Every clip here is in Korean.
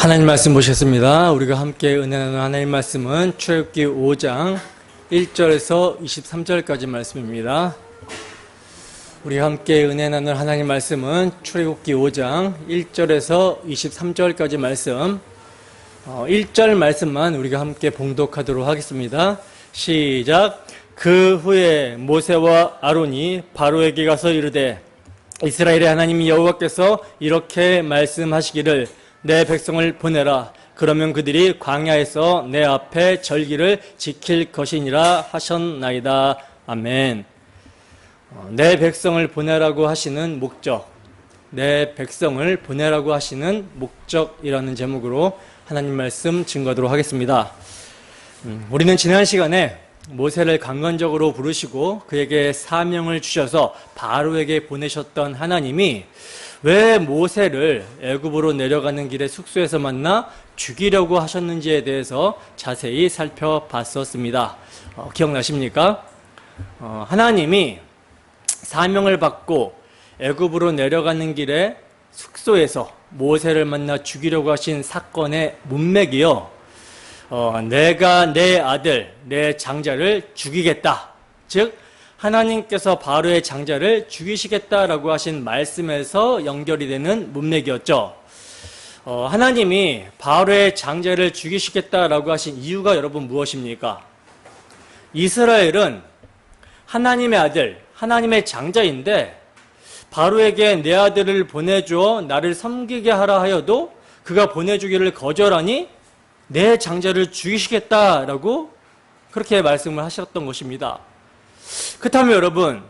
하나님 말씀 보셨습니다. 우리가 함께 은혜 나누는 하나님 말씀은 출애굽기 5장 1절에서 23절까지 말씀입니다. 우리가 함께 은혜 나눌 하나님 말씀은 출애굽기 5장 1절에서 23절까지 말씀, 1절 말씀만 우리가 함께 봉독하도록 하겠습니다. 시작. 그 후에 모세와 아론이 바로에게 가서 이르되 이스라엘의 하나님 여호와께서 이렇게 말씀하시기를 내 백성을 보내라. 그러면 그들이 광야에서 내 앞에 절기를 지킬 것이니라 하셨나이다. 아멘. 내 백성을 보내라고 하시는 목적, 내 백성을 보내라고 하시는 목적이라는 제목으로 하나님 말씀 증거하도록 하겠습니다. 우리는 지난 시간에 모세를 강건적으로 부르시고 그에게 사명을 주셔서 바로에게 보내셨던 하나님이 왜 모세를 애굽으로 내려가는 길에 숙소에서 만나 죽이려고 하셨는지에 대해서 자세히 살펴봤었습니다. 기억나십니까? 하나님이 사명을 받고 애굽으로 내려가는 길에 숙소에서 모세를 만나 죽이려고 하신 사건의 문맥이요, 내가 내 아들, 내 장자를 죽이겠다. 즉 하나님께서 바로의 장자를 죽이시겠다라고 하신 말씀에서 연결이 되는 문맥이었죠. 하나님이 바로의 장자를 죽이시겠다라고 하신 이유가 여러분 무엇입니까? 이스라엘은 하나님의 아들, 하나님의 장자인데 바로에게 내 아들을 보내줘 나를 섬기게 하라 하여도 그가 보내주기를 거절하니 내 장자를 죽이시겠다라고 그렇게 말씀을 하셨던 것입니다. 그렇다면 여러분,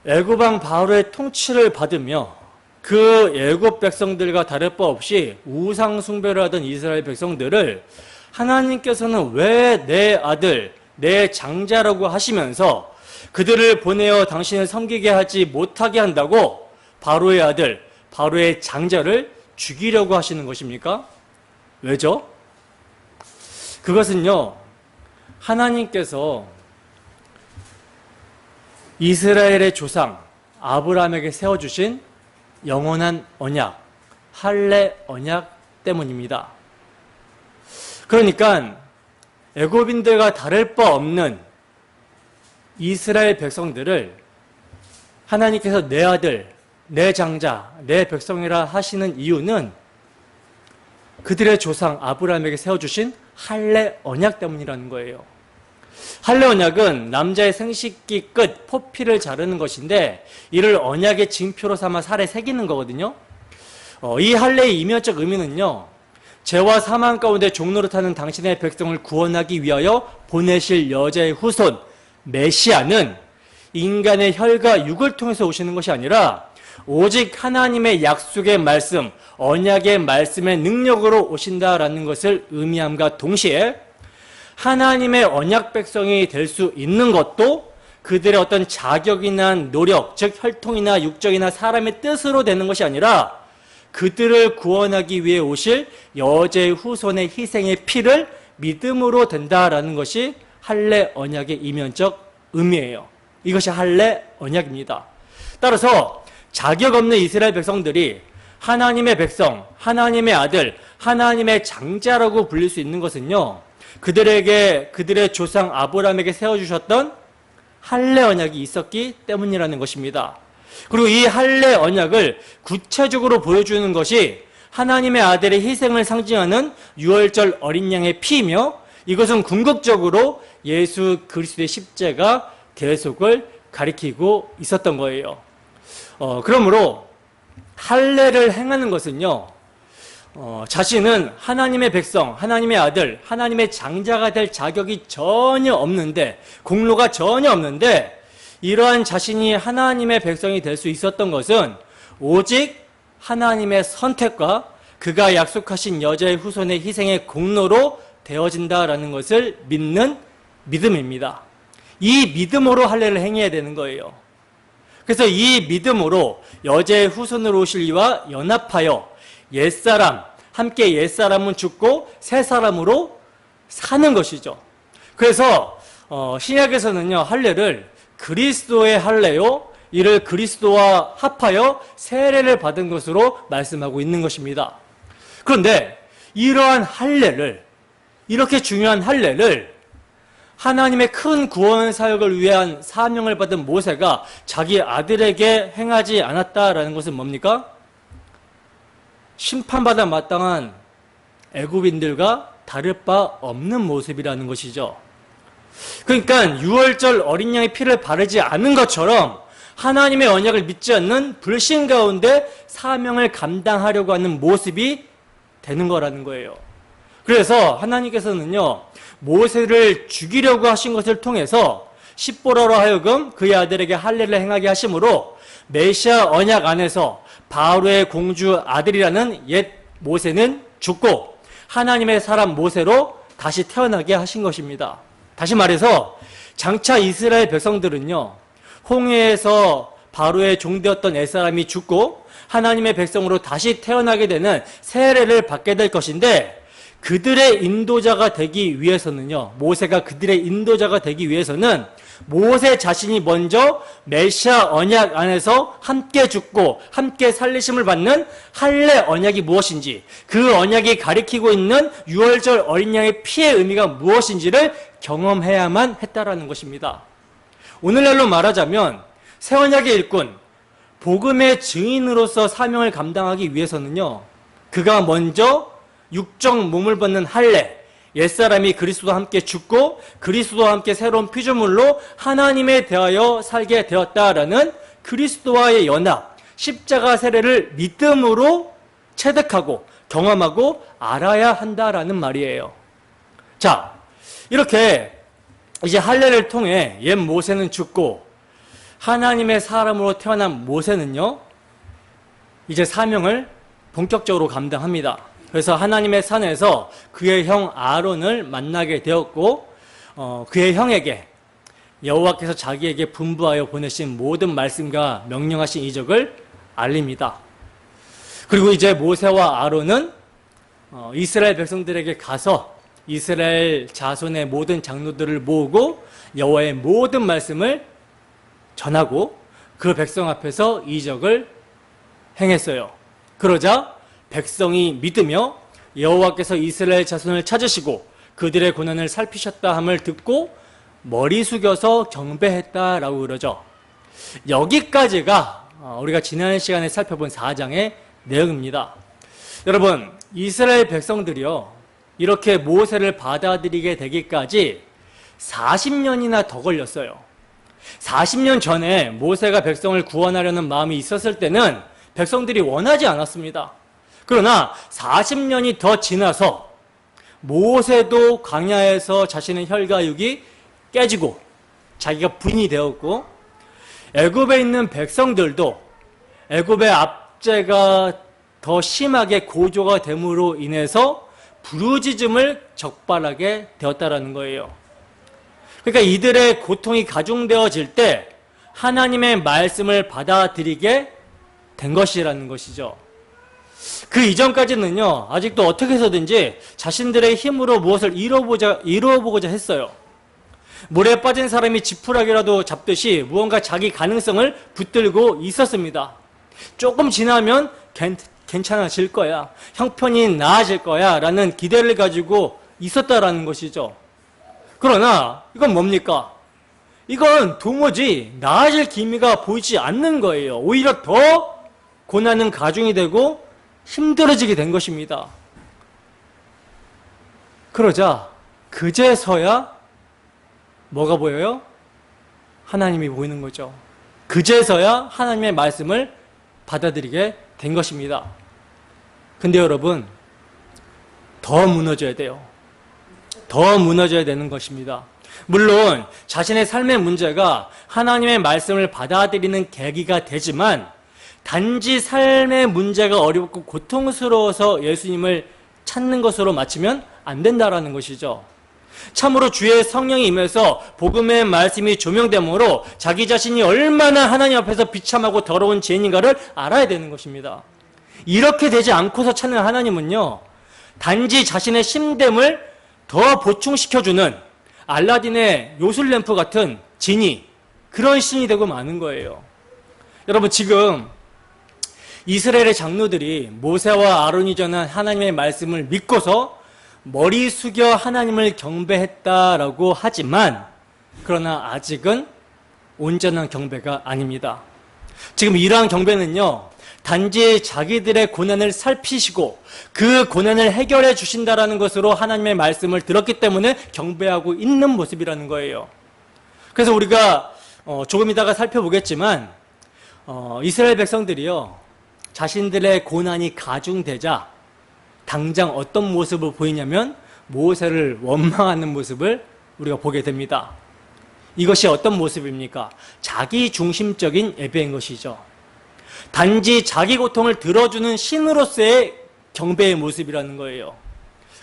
애굽 왕 바로의 통치를 받으며 그 애굽 백성들과 다를 바 없이 우상 숭배를 하던 이스라엘 백성들을 하나님께서는 왜 내 아들, 내 장자라고 하시면서 그들을 보내어 당신을 섬기게 하지 못하게 한다고 바로의 아들, 바로의 장자를 죽이려고 하시는 것입니까? 왜죠? 그것은요, 하나님께서 이스라엘의 조상 아브라함에게 세워주신 영원한 언약, 할례 언약 때문입니다. 그러니까 애굽인들과 다를 바 없는 이스라엘 백성들을 하나님께서 내 아들, 내 장자, 내 백성이라 하시는 이유는 그들의 조상 아브라함에게 세워주신 할례 언약 때문이라는 거예요. 할례 언약은 남자의 생식기 끝 포피를 자르는 것인데 이를 언약의 징표로 삼아 살에 새기는 거거든요. 이 할례의 이면적 의미는요, 죄와 사망 가운데 종노릇하는 당신의 백성을 구원하기 위하여 보내실 여자의 후손 메시아는 인간의 혈과 육을 통해서 오시는 것이 아니라 오직 하나님의 약속의 말씀, 언약의 말씀의 능력으로 오신다라는 것을 의미함과 동시에 하나님의 언약 백성이 될 수 있는 것도 그들의 어떤 자격이나 노력, 즉 혈통이나 육적이나 사람의 뜻으로 되는 것이 아니라 그들을 구원하기 위해 오실 여자의 후손의 희생의 피를 믿음으로 된다라는 것이 할례 언약의 이면적 의미예요. 이것이 할례 언약입니다. 따라서 자격 없는 이스라엘 백성들이 하나님의 백성, 하나님의 아들, 하나님의 장자라고 불릴 수 있는 것은요, 그들에게 그들의 조상 아브라함에게 세워주셨던 할례 언약이 있었기 때문이라는 것입니다. 그리고 이 할례 언약을 구체적으로 보여주는 것이 하나님의 아들의 희생을 상징하는 유월절 어린 양의 피이며 이것은 궁극적으로 예수 그리스도의 십자가 대속을 가리키고 있었던 거예요. 그러므로 할례를 행하는 것은요, 자신은 하나님의 백성, 하나님의 아들, 하나님의 장자가 될 자격이 전혀 없는데, 공로가 전혀 없는데 이러한 자신이 하나님의 백성이 될 수 있었던 것은 오직 하나님의 선택과 그가 약속하신 여자의 후손의 희생의 공로로 되어진다라는 것을 믿는 믿음입니다. 이 믿음으로 할례를 행해야 되는 거예요. 그래서 이 믿음으로 여자의 후손으로 오실 이와 연합하여 옛사람, 함께 옛사람은 죽고 새 사람으로 사는 것이죠. 그래서 신약에서는요, 할례를 그리스도의 할례요, 이를 그리스도와 합하여 세례를 받은 것으로 말씀하고 있는 것입니다. 그런데 이러한 할례를, 이렇게 중요한 할례를 하나님의 큰 구원 사역을 위한 사명을 받은 모세가 자기 아들에게 행하지 않았다라는 것은 뭡니까? 심판받아 마땅한 애굽인들과 다를 바 없는 모습이라는 것이죠. 그러니까 유월절 어린 양의 피를 바르지 않은 것처럼 하나님의 언약을 믿지 않는 불신 가운데 사명을 감당하려고 하는 모습이 되는 거라는 거예요. 그래서 하나님께서는요, 모세를 죽이려고 하신 것을 통해서 십보라로 하여금 그의 아들에게 할례를 행하게 하심으로 메시아 언약 안에서 바로의 공주 아들이라는 옛 모세는 죽고 하나님의 사람 모세로 다시 태어나게 하신 것입니다. 다시 말해서 장차 이스라엘 백성들은요, 홍해에서 바로의 종되었던 옛사람이 죽고 하나님의 백성으로 다시 태어나게 되는 세례를 받게 될 것인데, 그들의 인도자가 되기 위해서는요, 모세가 그들의 인도자가 되기 위해서는 모세 자신이 먼저 메시아 언약 안에서 함께 죽고 함께 살리심을 받는 할례 언약이 무엇인지, 그 언약이 가리키고 있는 유월절 어린 양의 피의 의미가 무엇인지를 경험해야만 했다라는 것입니다. 오늘날로 말하자면 새 언약의 일꾼, 복음의 증인으로서 사명을 감당하기 위해서는요, 그가 먼저 육적 몸을 받는 할례, 옛사람이 그리스도와 함께 죽고 그리스도와 함께 새로운 피조물로 하나님에 대하여 살게 되었다라는 그리스도와의 연합, 십자가 세례를 믿음으로 체득하고 경험하고 알아야 한다라는 말이에요. 자, 이렇게 이제 할례를 통해 옛 모세는 죽고 하나님의 사람으로 태어난 모세는요, 이제 사명을 본격적으로 감당합니다. 그래서 하나님의 산에서 그의 형 아론을 만나게 되었고, 그의 형에게 여호와께서 자기에게 분부하여 보내신 모든 말씀과 명령하신 이적을 알립니다. 그리고 이제 모세와 아론은 이스라엘 백성들에게 가서 이스라엘 자손의 모든 장로들을 모으고 여호와의 모든 말씀을 전하고 그 백성 앞에서 이적을 행했어요. 그러자 백성이 믿으며 여호와께서 이스라엘 자손을 찾으시고 그들의 고난을 살피셨다 함을 듣고 머리 숙여서 경배했다라고 그러죠. 여기까지가 우리가 지난 시간에 살펴본 4장의 내용입니다. 여러분, 이스라엘 백성들이요, 이렇게 모세를 받아들이게 되기까지 40년이나 더 걸렸어요. 40년 전에 모세가 백성을 구원하려는 마음이 있었을 때는 백성들이 원하지 않았습니다. 그러나 40년이 더 지나서 모세도 광야에서 자신의 혈과육이 깨지고 자기가 부인이 되었고, 애굽에 있는 백성들도 애굽의 압제가 더 심하게 고조가 됨으로 인해서 부르짖음을 적발하게 되었다라는 거예요. 그러니까 이들의 고통이 가중되어질 때 하나님의 말씀을 받아들이게 된 것이라는 것이죠. 그 이전까지는요, 아직도 어떻게 해서든지 자신들의 힘으로 무엇을 이루어보고자 했어요. 물에 빠진 사람이 지푸라기라도 잡듯이 무언가 자기 가능성을 붙들고 있었습니다. 조금 지나면 괜찮아질 거야, 형편이 나아질 거야 라는 기대를 가지고 있었다라는 것이죠. 그러나 이건 뭡니까? 이건 도무지 나아질 기미가 보이지 않는 거예요. 오히려 더 고난은 가중이 되고 힘들어지게 된 것입니다. 그러자 그제서야 뭐가 보여요? 하나님이 보이는 거죠. 그제서야 하나님의 말씀을 받아들이게 된 것입니다. 근데 여러분, 더 무너져야 돼요. 더 무너져야 되는 것입니다. 물론 자신의 삶의 문제가 하나님의 말씀을 받아들이는 계기가 되지만, 단지 삶의 문제가 어렵고 고통스러워서 예수님을 찾는 것으로 맞추면 안 된다라는 것이죠. 참으로 주의 성령이 임해서 복음의 말씀이 조명되므로 자기 자신이 얼마나 하나님 앞에서 비참하고 더러운 죄인인가를 알아야 되는 것입니다. 이렇게 되지 않고서 찾는 하나님은요, 단지 자신의 심됨을 더 보충시켜주는 알라딘의 요술램프 같은 지니, 그런 신이 되고 마는 거예요. 여러분, 지금 이스라엘의 장로들이 모세와 아론이 전한 하나님의 말씀을 믿고서 머리 숙여 하나님을 경배했다라고 하지만 그러나 아직은 온전한 경배가 아닙니다. 지금 이러한 경배는요, 단지 자기들의 고난을 살피시고 그 고난을 해결해 주신다라는 것으로 하나님의 말씀을 들었기 때문에 경배하고 있는 모습이라는 거예요. 그래서 우리가 조금 이따가 살펴보겠지만 이스라엘 백성들이요, 자신들의 고난이 가중되자 당장 어떤 모습을 보이냐면 모세를 원망하는 모습을 우리가 보게 됩니다. 이것이 어떤 모습입니까? 자기 중심적인 예배인 것이죠. 단지 자기 고통을 들어주는 신으로서의 경배의 모습이라는 거예요.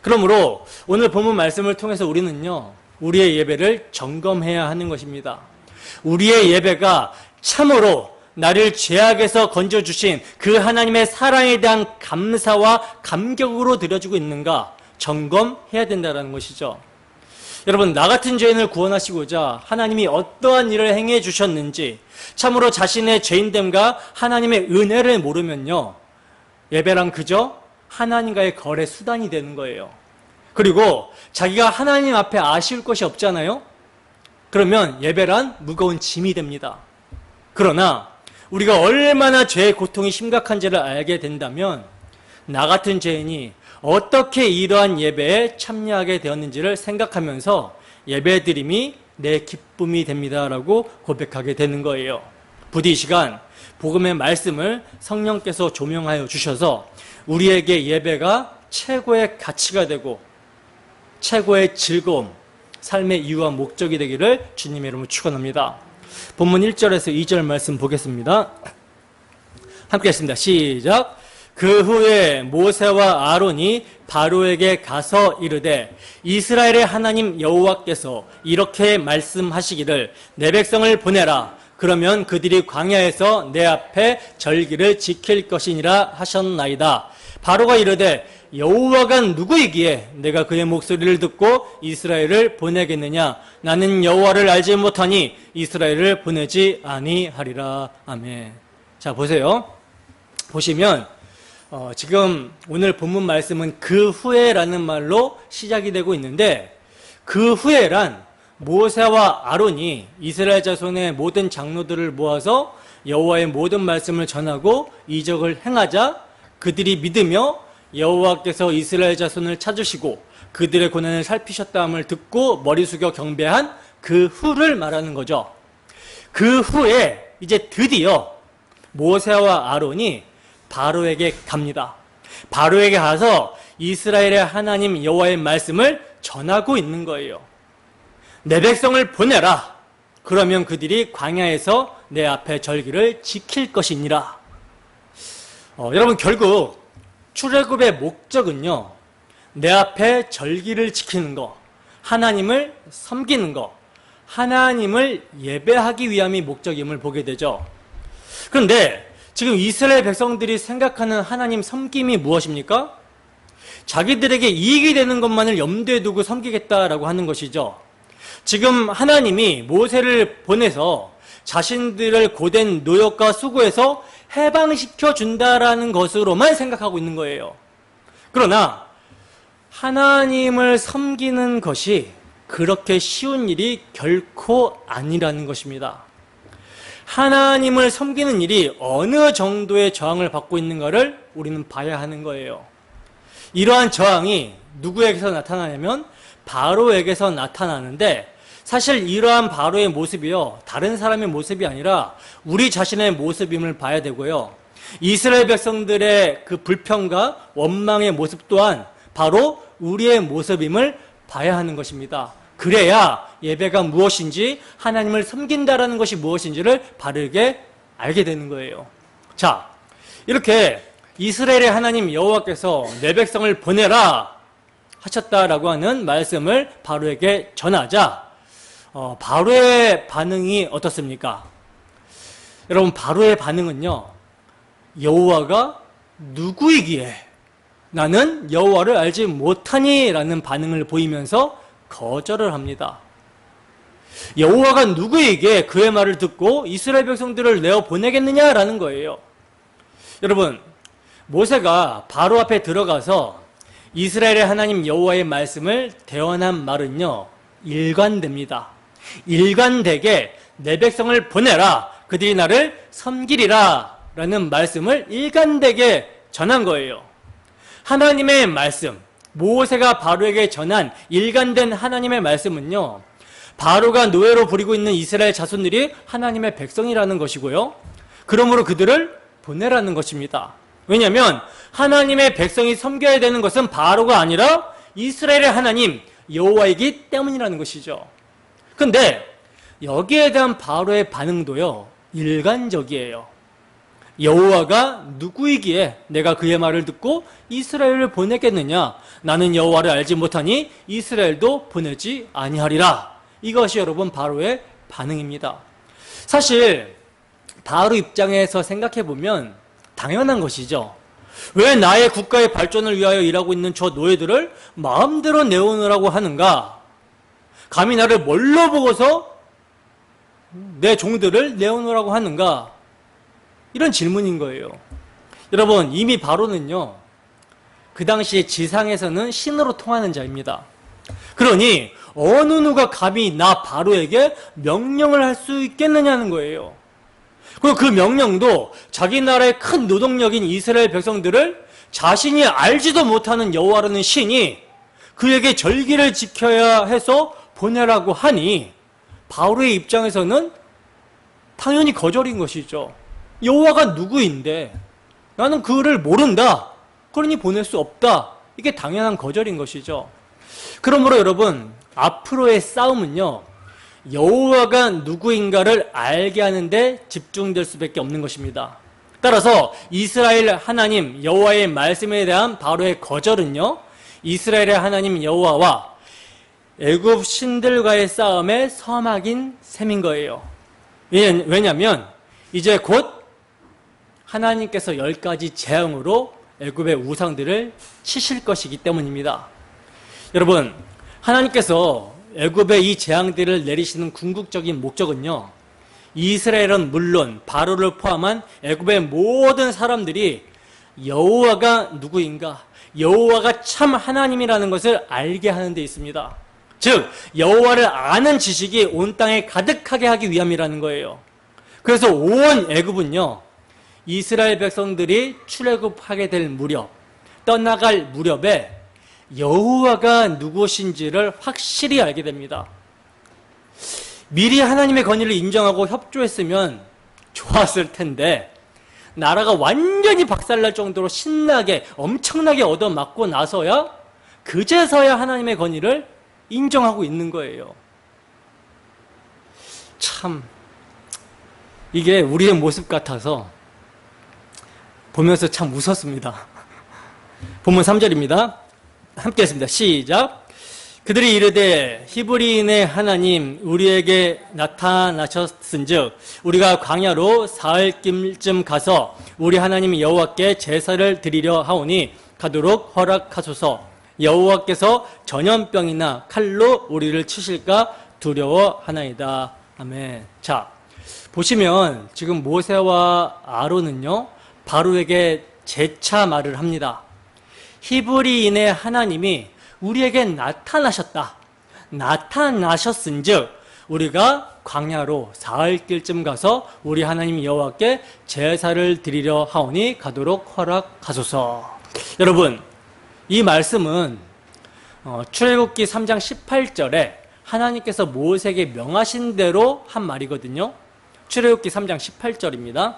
그러므로 오늘 본문 말씀을 통해서 우리는요, 우리의 예배를 점검해야 하는 것입니다. 우리의 예배가 참으로 나를 죄악에서 건져주신 그 하나님의 사랑에 대한 감사와 감격으로 드려지고 있는가 점검해야 된다는 것이죠. 여러분, 나 같은 죄인을 구원하시고자 하나님이 어떠한 일을 행해 주셨는지 참으로 자신의 죄인됨과 하나님의 은혜를 모르면요, 예배란 그저 하나님과의 거래 수단이 되는 거예요. 그리고 자기가 하나님 앞에 아쉬울 것이 없잖아요. 그러면 예배란 무거운 짐이 됩니다. 그러나 우리가 얼마나 죄의 고통이 심각한지를 알게 된다면 나 같은 죄인이 어떻게 이러한 예배에 참여하게 되었는지를 생각하면서 예배드림이 내 기쁨이 됩니다라고 고백하게 되는 거예요. 부디 이 시간 복음의 말씀을 성령께서 조명하여 주셔서 우리에게 예배가 최고의 가치가 되고 최고의 즐거움, 삶의 이유와 목적이 되기를 주님의 이름으로 축원합니다. 본문 1절에서 2절 말씀 보겠습니다. 함께 했습니다. 시작. 그 후에 모세와 아론이 바로에게 가서 이르되 이스라엘의 하나님 여호와께서 이렇게 말씀하시기를 내 백성을 보내라. 그러면 그들이 광야에서 내 앞에 절기를 지킬 것이니라 하셨나이다. 바로가 이르되 여호와가 누구이기에 내가 그의 목소리를 듣고 이스라엘을 보내겠느냐? 나는 여호와를 알지 못하니 이스라엘을 보내지 아니하리라. 아멘. 자, 보세요. 보시면 지금 오늘 본문 말씀은 그 후에라는 말로 시작이 되고 있는데, 그 후에란 모세와 아론이 이스라엘 자손의 모든 장로들을 모아서 여호와의 모든 말씀을 전하고 이적을 행하자 그들이 믿으며 여호와께서 이스라엘 자손을 찾으시고 그들의 고난을 살피셨다함을 듣고 머리 숙여 경배한 그 후를 말하는 거죠. 그 후에 이제 드디어 모세와 아론이 바로에게 갑니다. 바로에게 가서 이스라엘의 하나님 여호와의 말씀을 전하고 있는 거예요. 내 백성을 보내라. 그러면 그들이 광야에서 내 앞에 절기를 지킬 것이니라. 여러분, 결국 출애굽의 목적은요, 내 앞에 절기를 지키는 거, 하나님을 섬기는 거, 하나님을 예배하기 위함이 목적임을 보게 되죠. 그런데 지금 이스라엘 백성들이 생각하는 하나님 섬김이 무엇입니까? 자기들에게 이익이 되는 것만을 염두에 두고 섬기겠다라고 하는 것이죠. 지금 하나님이 모세를 보내서 자신들을 고된 노역과 수고에서 해방시켜 준다라는 것으로만 생각하고 있는 거예요. 그러나 하나님을 섬기는 것이 그렇게 쉬운 일이 결코 아니라는 것입니다. 하나님을 섬기는 일이 어느 정도의 저항을 받고 있는가를 우리는 봐야 하는 거예요. 이러한 저항이 누구에게서 나타나냐면 바로에게서 나타나는데, 사실 이러한 바로의 모습이요, 다른 사람의 모습이 아니라 우리 자신의 모습임을 봐야 되고요. 이스라엘 백성들의 그 불평과 원망의 모습 또한 바로 우리의 모습임을 봐야 하는 것입니다. 그래야 예배가 무엇인지, 하나님을 섬긴다라는 것이 무엇인지를 바르게 알게 되는 거예요. 자, 이렇게 이스라엘의 하나님 여호와께서 내 백성을 보내라 하셨다라고 하는 말씀을 바로에게 전하자 바로의 반응이 어떻습니까? 여러분, 바로의 반응은요, 여호와가 누구이기에 나는 여호와를 알지 못하니 라는 반응을 보이면서 거절을 합니다. 여호와가 누구에게 그의 말을 듣고 이스라엘 백성들을 내어 보내겠느냐라는 거예요. 여러분, 모세가 바로 앞에 들어가서 이스라엘의 하나님 여호와의 말씀을 대언한 말은요, 일관됩니다. 일관되게 내 백성을 보내라, 그들이 나를 섬기리라 라는 말씀을 일관되게 전한 거예요. 하나님의 말씀, 모세가 바로에게 전한 일관된 하나님의 말씀은요, 바로가 노예로 부리고 있는 이스라엘 자손들이 하나님의 백성이라는 것이고요, 그러므로 그들을 보내라는 것입니다. 왜냐하면 하나님의 백성이 섬겨야 되는 것은 바로가 아니라 이스라엘의 하나님 여호와이기 때문이라는 것이죠. 근데 여기에 대한 바로의 반응도요, 일관적이에요. 여호와가 누구이기에 내가 그의 말을 듣고 이스라엘을 보내겠느냐? 나는 여호와를 알지 못하니 이스라엘도 보내지 아니하리라. 이것이 여러분 바로의 반응입니다. 사실 바로 입장에서 생각해 보면 당연한 것이죠. 왜 나의 국가의 발전을 위하여 일하고 있는 저 노예들을 마음대로 내오느라고 하는가? 감히 나를 뭘로 보고서 내 종들을 내오느라고 하는가? 이런 질문인 거예요. 여러분, 이미 바로는요, 그 당시에 지상에서는 신으로 통하는 자입니다. 그러니 어느 누가 감히 나 바로에게 명령을 할 수 있겠느냐는 거예요. 그리고 그 명령도 자기 나라의 큰 노동력인 이스라엘 백성들을 자신이 알지도 못하는 여호와라는 신이 그에게 절기를 지켜야 해서 보내라고 하니 바로의 입장에서는 당연히 거절인 것이죠. 여호와가 누구인데 나는 그를 모른다, 그러니 보낼 수 없다, 이게 당연한 거절인 것이죠. 그러므로 여러분, 앞으로의 싸움은요, 여호와가 누구인가를 알게 하는데 집중될 수밖에 없는 것입니다. 따라서 이스라엘 하나님 여호와의 말씀에 대한 바로의 거절은요, 이스라엘의 하나님 여호와와 애굽 신들과의 싸움의 서막인 셈인 거예요. 왜냐하면 이제 곧 하나님께서 10가지 재앙으로 애굽의 우상들을 치실 것이기 때문입니다. 여러분, 하나님께서 애굽의 이 재앙들을 내리시는 궁극적인 목적은요, 이스라엘은 물론 바로를 포함한 애굽의 모든 사람들이 여호와가 누구인가, 여호와가 참 하나님이라는 것을 알게 하는 데 있습니다. 즉 여호와를 아는 지식이 온 땅에 가득하게 하기 위함이라는 거예요. 그래서 온 애굽은요, 이스라엘 백성들이 출애굽하게 될 무렵, 떠나갈 무렵에 여호와가 누구신지를 확실히 알게 됩니다. 미리 하나님의 권위를 인정하고 협조했으면 좋았을 텐데, 나라가 완전히 박살날 정도로 신나게 엄청나게 얻어맞고 나서야 그제서야 하나님의 권위를 인정하고 있는 거예요. 참 이게 우리의 모습 같아서 보면서 참 웃었습니다. 본문 3절입니다. 함께 했습니다. 시작. 그들이 이르되 히브리인의 하나님 우리에게 나타나셨은즉 우리가 광야로 사흘쯤 가서 우리 하나님 여호와께 제사를 드리려 하오니 가도록 허락하소서. 여호와께서 전염병이나 칼로 우리를 치실까 두려워하나이다. 아멘. 자, 보시면 지금 모세와 아론은요, 바로에게 재차 말을 합니다. 히브리인의 하나님이 우리에게 나타나셨다. 나타나셨은즉 우리가 광야로 사흘길쯤 가서 우리 하나님 여호와께 제사를 드리려 하오니 가도록 허락하소서. 여러분, 이 말씀은 출애굽기 3장 18절에 하나님께서 모세에게 명하신 대로 한 말이거든요. 출애굽기 3장 18절입니다.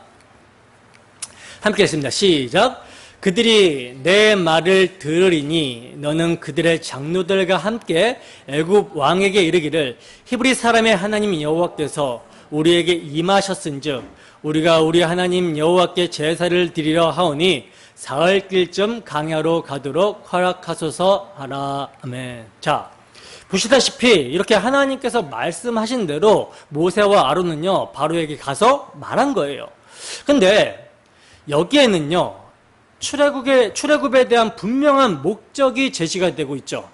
함께 했습니다. 시작. 그들이 내 말을 들으리니 너는 그들의 장로들과 함께 애굽 왕에게 이르기를 히브리 사람의 하나님 여호와께서 우리에게 임하셨은즉 우리가 우리 하나님 여호와께 제사를 드리려 하오니 사흘길쯤 광야로 가도록 허락하소서 하라. 아멘. 자, 보시다시피 이렇게 하나님께서 말씀하신 대로 모세와 아론은요, 바로에게 가서 말한 거예요. 근데 여기에는요, 출애굽에 대한 분명한 목적이 제시가 되고 있죠.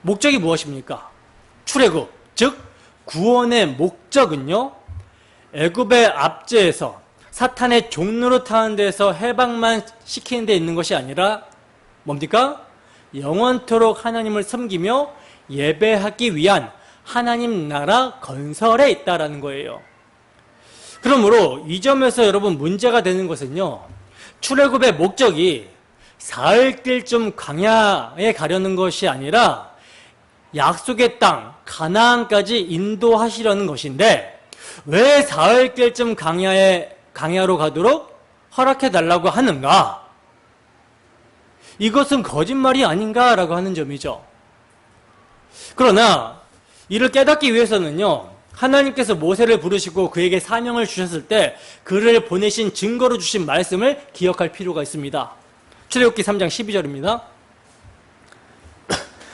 목적이 무엇입니까? 출애굽, 즉 구원의 목적은요, 애굽의 압제에서 사탄의 종로로 타는 데서 해방만 시키는 데 있는 것이 아니라 뭡니까? 영원토록 하나님을 섬기며 예배하기 위한 하나님 나라 건설에 있다라는 거예요. 그러므로 이 점에서 여러분 문제가 되는 것은요, 출애굽의 목적이 사흘길쯤 광야에 가려는 것이 아니라 약속의 땅 가나안까지 인도하시려는 것인데, 왜 사흘길쯤 광야로 가도록 허락해 달라고 하는가? 이것은 거짓말이 아닌가라고 하는 점이죠. 그러나 이를 깨닫기 위해서는요, 하나님께서 모세를 부르시고 그에게 사명을 주셨을 때 그를 보내신 증거로 주신 말씀을 기억할 필요가 있습니다. 출애굽기 3장 12절입니다.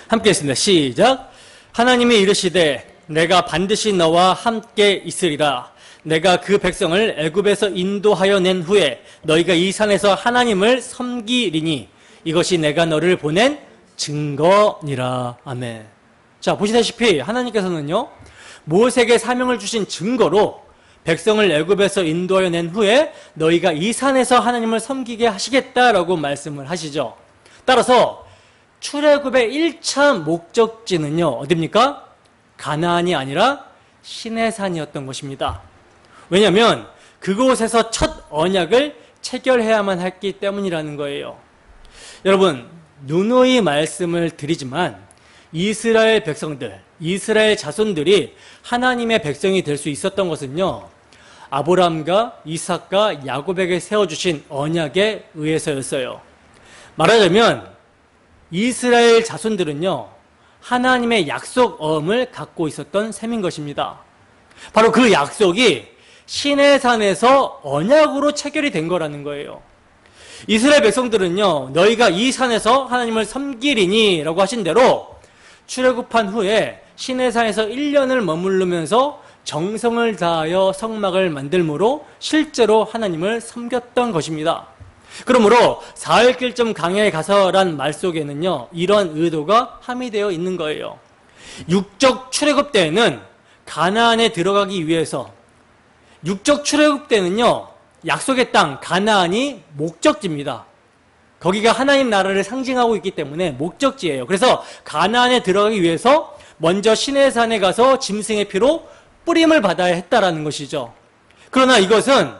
함께 했습니다. 시작. 하나님이 이르시되 내가 반드시 너와 함께 있으리라. 내가 그 백성을 애굽에서 인도하여 낸 후에 너희가 이 산에서 하나님을 섬기리니 이것이 내가 너를 보낸 증거니라. 아멘. 자, 보시다시피 하나님께서는요, 모세에게 사명을 주신 증거로 백성을 애굽에서 인도하여 낸 후에 너희가 이 산에서 하나님을 섬기게 하시겠다라고 말씀을 하시죠. 따라서 출애굽의 1차 목적지는요, 어디입니까? 가나안이 아니라 시내산이었던 것입니다. 왜냐하면 그곳에서 첫 언약을 체결해야만 했기 때문이라는 거예요. 여러분, 누누이 말씀을 드리지만 이스라엘 백성들, 이스라엘 자손들이 하나님의 백성이 될 수 있었던 것은요, 아브라함과 이삭과 야곱에게 세워주신 언약에 의해서였어요. 말하자면 이스라엘 자손들은요, 하나님의 약속어음을 갖고 있었던 셈인 것입니다. 바로 그 약속이 시내산에서 언약으로 체결이 된 거라는 거예요. 이스라엘 백성들은요, 너희가 이 산에서 하나님을 섬기리니 라고 하신 대로 출애굽한 후에 시내산에서 1년을 머무르면서 정성을 다하여 성막을 만들므로 실제로 하나님을 섬겼던 것입니다. 그러므로 사흘길쯤 광야에 가서란 말 속에는요, 이런 의도가 함의되어 있는 거예요. 육적 출애굽 때에는 가나안에 들어가기 위해서, 육적 출애굽 때는요, 약속의 땅 가나안이 목적지입니다. 거기가 하나님 나라를 상징하고 있기 때문에 목적지예요. 그래서 가나안에 들어가기 위해서 먼저 시내산에 가서 짐승의 피로 뿌림을 받아야 했다라는 것이죠. 그러나 이것은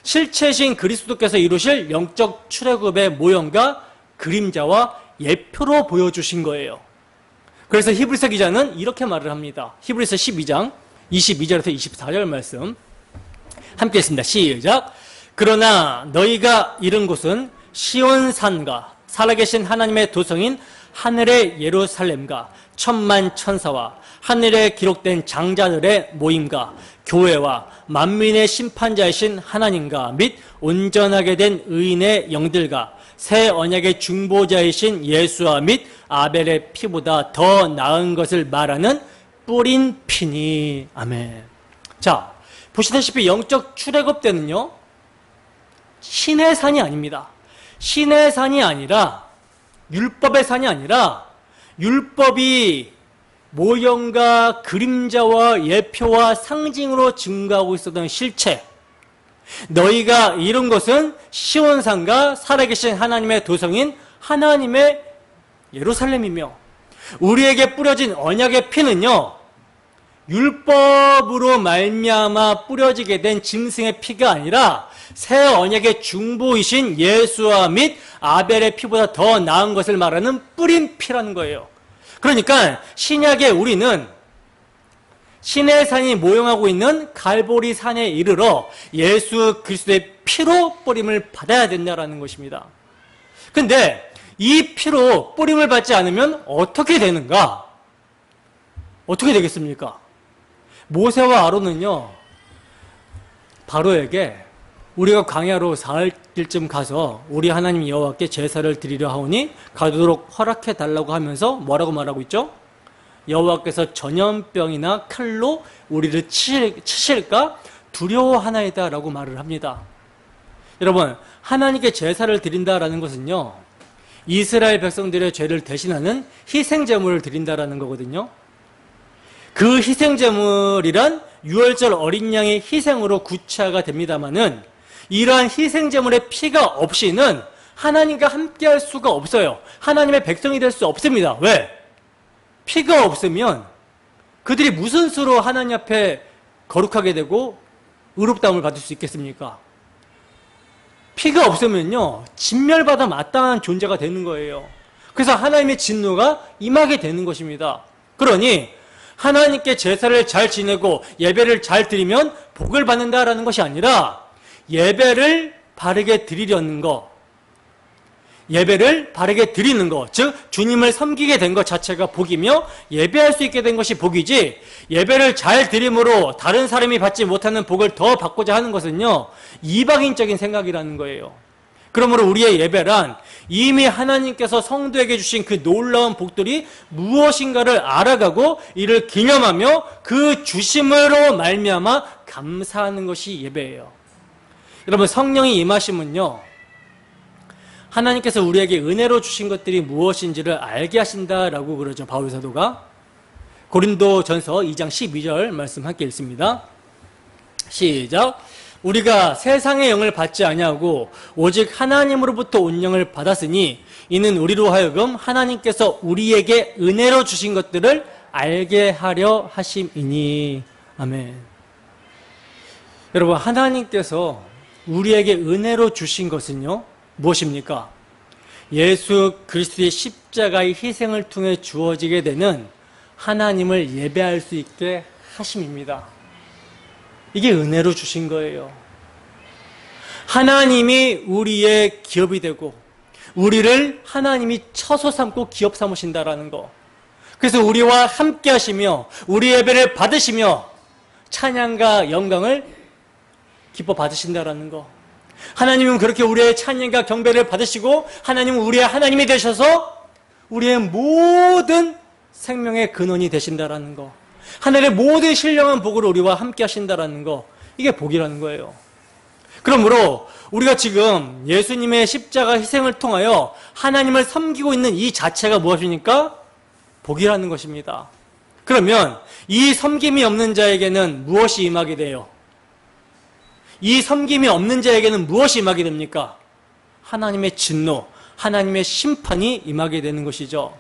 실체신 그리스도께서 이루실 영적 출애굽의 모형과 그림자와 예표로 보여주신 거예요. 그래서 히브리서 기자는 이렇게 말을 합니다. 히브리서 12장 22절에서 24절 말씀 함께 했습니다. 시작. 그러나 너희가 이른 곳은 시온산과 살아계신 하나님의 도성인 하늘의 예루살렘과 천만 천사와 하늘에 기록된 장자들의 모임과 교회와 만민의 심판자이신 하나님과 및 온전하게 된 의인의 영들과 새 언약의 중보자이신 예수와 및 아벨의 피보다 더 나은 것을 말하는 뿌린 피니. 아멘. 자, 보시다시피 영적 출애굽 때는요, 신의 산이 아닙니다. 신의 산이 아니라, 율법의 산이 아니라 율법이 모형과 그림자와 예표와 상징으로 증거하고 있었던 실체, 너희가 이룬 것은 시온산과 살아계신 하나님의 도성인 하나님의 예루살렘이며, 우리에게 뿌려진 언약의 피는요, 율법으로 말미암아 뿌려지게 된 짐승의 피가 아니라 새 언약의 중보이신 예수와 및 아벨의 피보다 더 나은 것을 말하는 뿌린 피라는 거예요. 그러니까 신약의 우리는 신의 산이 모형하고 있는 갈보리 산에 이르러 예수 그리스도의 피로 뿌림을 받아야 된다는 것입니다. 근데 이 피로 뿌림을 받지 않으면 어떻게 되는가? 어떻게 되겠습니까? 모세와 아론은요, 바로에게 우리가 광야로 사흘길쯤 가서 우리 하나님 여호와께 제사를 드리려 하오니 가도록 허락해 달라고 하면서 뭐라고 말하고 있죠? 여호와께서 전염병이나 칼로 우리를 치실까 두려워하나이다 라고 말을 합니다. 여러분, 하나님께 제사를 드린다라는 것은요, 이스라엘 백성들의 죄를 대신하는 희생제물을 드린다라는 거거든요. 그 희생제물이란 유월절 어린 양의 희생으로 구체화가 됩니다마는 이러한 희생제물의 피가 없이는 하나님과 함께할 수가 없어요. 하나님의 백성이 될 수 없습니다. 왜? 피가 없으면 그들이 무슨 수로 하나님 앞에 거룩하게 되고 의롭다함을 받을 수 있겠습니까? 피가 없으면요, 진멸받아 마땅한 존재가 되는 거예요. 그래서 하나님의 진노가 임하게 되는 것입니다. 그러니 하나님께 제사를 잘 지내고 예배를 잘 드리면 복을 받는다라는 것이 아니라 예배를 바르게 드리려는 것, 예배를 바르게 드리는 것, 즉 주님을 섬기게 된 것 자체가 복이며 예배할 수 있게 된 것이 복이지, 예배를 잘 드림으로 다른 사람이 받지 못하는 복을 더 받고자 하는 것은요, 이방인적인 생각이라는 거예요. 그러므로 우리의 예배란 이미 하나님께서 성도에게 주신 그 놀라운 복들이 무엇인가를 알아가고 이를 기념하며 그 주심으로 말미암아 감사하는 것이 예배예요. 여러분, 성령이 임하심은요, 하나님께서 우리에게 은혜로 주신 것들이 무엇인지를 알게 하신다라고 그러죠. 바울 사도가. 고린도전서 2장 12절 말씀 함께 읽습니다. 시작. 우리가 세상의 영을 받지 아니하고 오직 하나님으로부터 온 영을 받았으니 이는 우리로 하여금 하나님께서 우리에게 은혜로 주신 것들을 알게 하려 하심이니. 아멘. 여러분, 하나님께서 우리에게 은혜로 주신 것은요, 무엇입니까? 예수 그리스도의 십자가의 희생을 통해 주어지게 되는 하나님을 예배할 수 있게 하심입니다. 이게 은혜로 주신 거예요. 하나님이 우리의 기업이 되고 우리를 하나님이 처소 삼고 기업 삼으신다라는 거. 그래서 우리와 함께 하시며 우리 예배를 받으시며 찬양과 영광을 기뻐 받으신다라는 거. 하나님은 그렇게 우리의 찬양과 경배를 받으시고 하나님은 우리의 하나님이 되셔서 우리의 모든 생명의 근원이 되신다라는 거. 하늘의 모든 신령한 복으로 우리와 함께 하신다라는 거. 이게 복이라는 거예요. 그러므로 우리가 지금 예수님의 십자가 희생을 통하여 하나님을 섬기고 있는 이 자체가 무엇입니까? 복이라는 것입니다. 그러면 이 섬김이 없는 자에게는 무엇이 임하게 돼요? 이 섬김이 없는 자에게는 무엇이 임하게 됩니까? 하나님의 진노, 하나님의 심판이 임하게 되는 것이죠.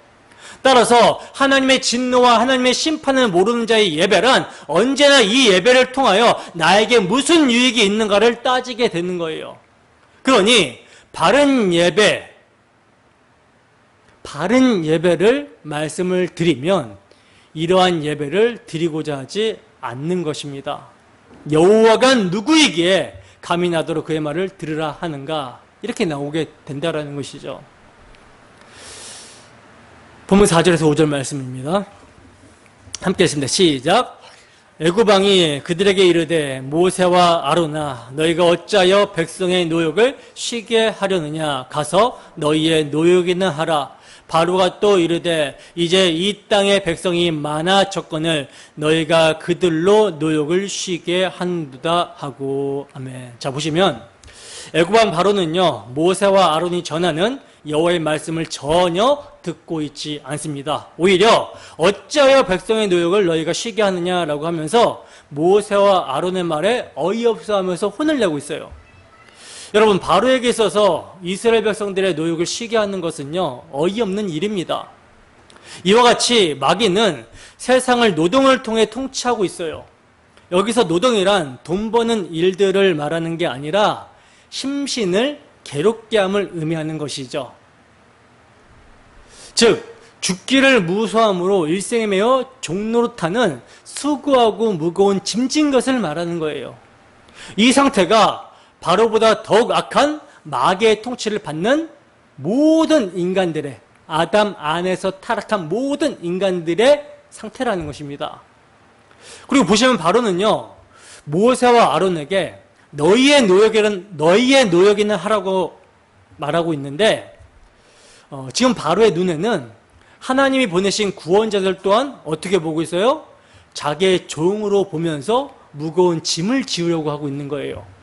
따라서 하나님의 진노와 하나님의 심판을 모르는 자의 예배란 언제나 이 예배를 통하여 나에게 무슨 유익이 있는가를 따지게 되는 거예요. 그러니 바른 예배를 말씀을 드리면 이러한 예배를 드리고자 하지 않는 것입니다. 여호와가 누구이기에 감히 나더러 그의 말을 들으라 하는가, 이렇게 나오게 된다라는 것이죠. 본문 4절에서 5절 말씀입니다. 함께 했습니다. 시작. 애굽 왕이 그들에게 이르되 모세와 아론아 너희가 어찌하여 백성의 노역을 쉬게 하려느냐, 가서 너희의 노역이나 하라. 바로가 또 이르되 이제 이 땅의 백성이 많아졌거늘 너희가 그들로 노역을 쉬게 한두다 하고. 아멘. 자, 보시면 애굽 왕 바로는요, 모세와 아론이 전하는 여호와의 말씀을 전혀 듣고 있지 않습니다. 오히려 어찌하여 백성의 노역을 너희가 쉬게 하느냐라고 하면서 모세와 아론의 말에 어이없어 하면서 혼을 내고 있어요. 여러분, 바로에게 있어서 이스라엘 백성들의 노역을 쉬게 하는 것은요, 어이없는 일입니다. 이와 같이 마귀는 세상을 노동을 통해 통치하고 있어요. 여기서 노동이란 돈 버는 일들을 말하는 게 아니라 심신을 괴롭게 함을 의미하는 것이죠. 즉, 죽기를 무서함으로 일생에 매여 종노릇하는 수고하고 무거운 짐진 것을 말하는 거예요. 이 상태가 바로보다 더욱 악한 마귀의 통치를 받는 모든 인간들의, 아담 안에서 타락한 모든 인간들의 상태라는 것입니다. 그리고 보시면 바로는요, 모세와 아론에게 너희의 노역에는 하라고 말하고 있는데, 지금 바로의 눈에는 하나님이 보내신 구원자들 또한 어떻게 보고 있어요? 자기의 종으로 보면서 무거운 짐을 지우려고 하고 있는 거예요.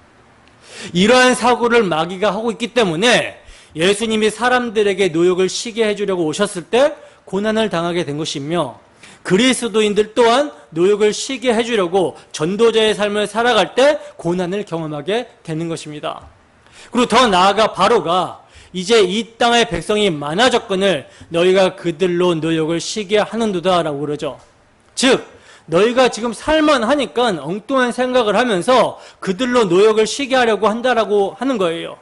이러한 사고를 마귀가 하고 있기 때문에 예수님이 사람들에게 노역을 쉬게 해주려고 오셨을 때 고난을 당하게 된 것이며, 그리스도인들 또한 노역을 쉬게 해주려고 전도자의 삶을 살아갈 때 고난을 경험하게 되는 것입니다. 그리고 더 나아가 바로가 이제 이 땅의 백성이 많아졌거늘 너희가 그들로 노역을 쉬게 하는도다 라고 그러죠. 즉 너희가 지금 살만하니까 엉뚱한 생각을 하면서 그들로 노역을 쉬게 하려고 한다라고 하는 거예요.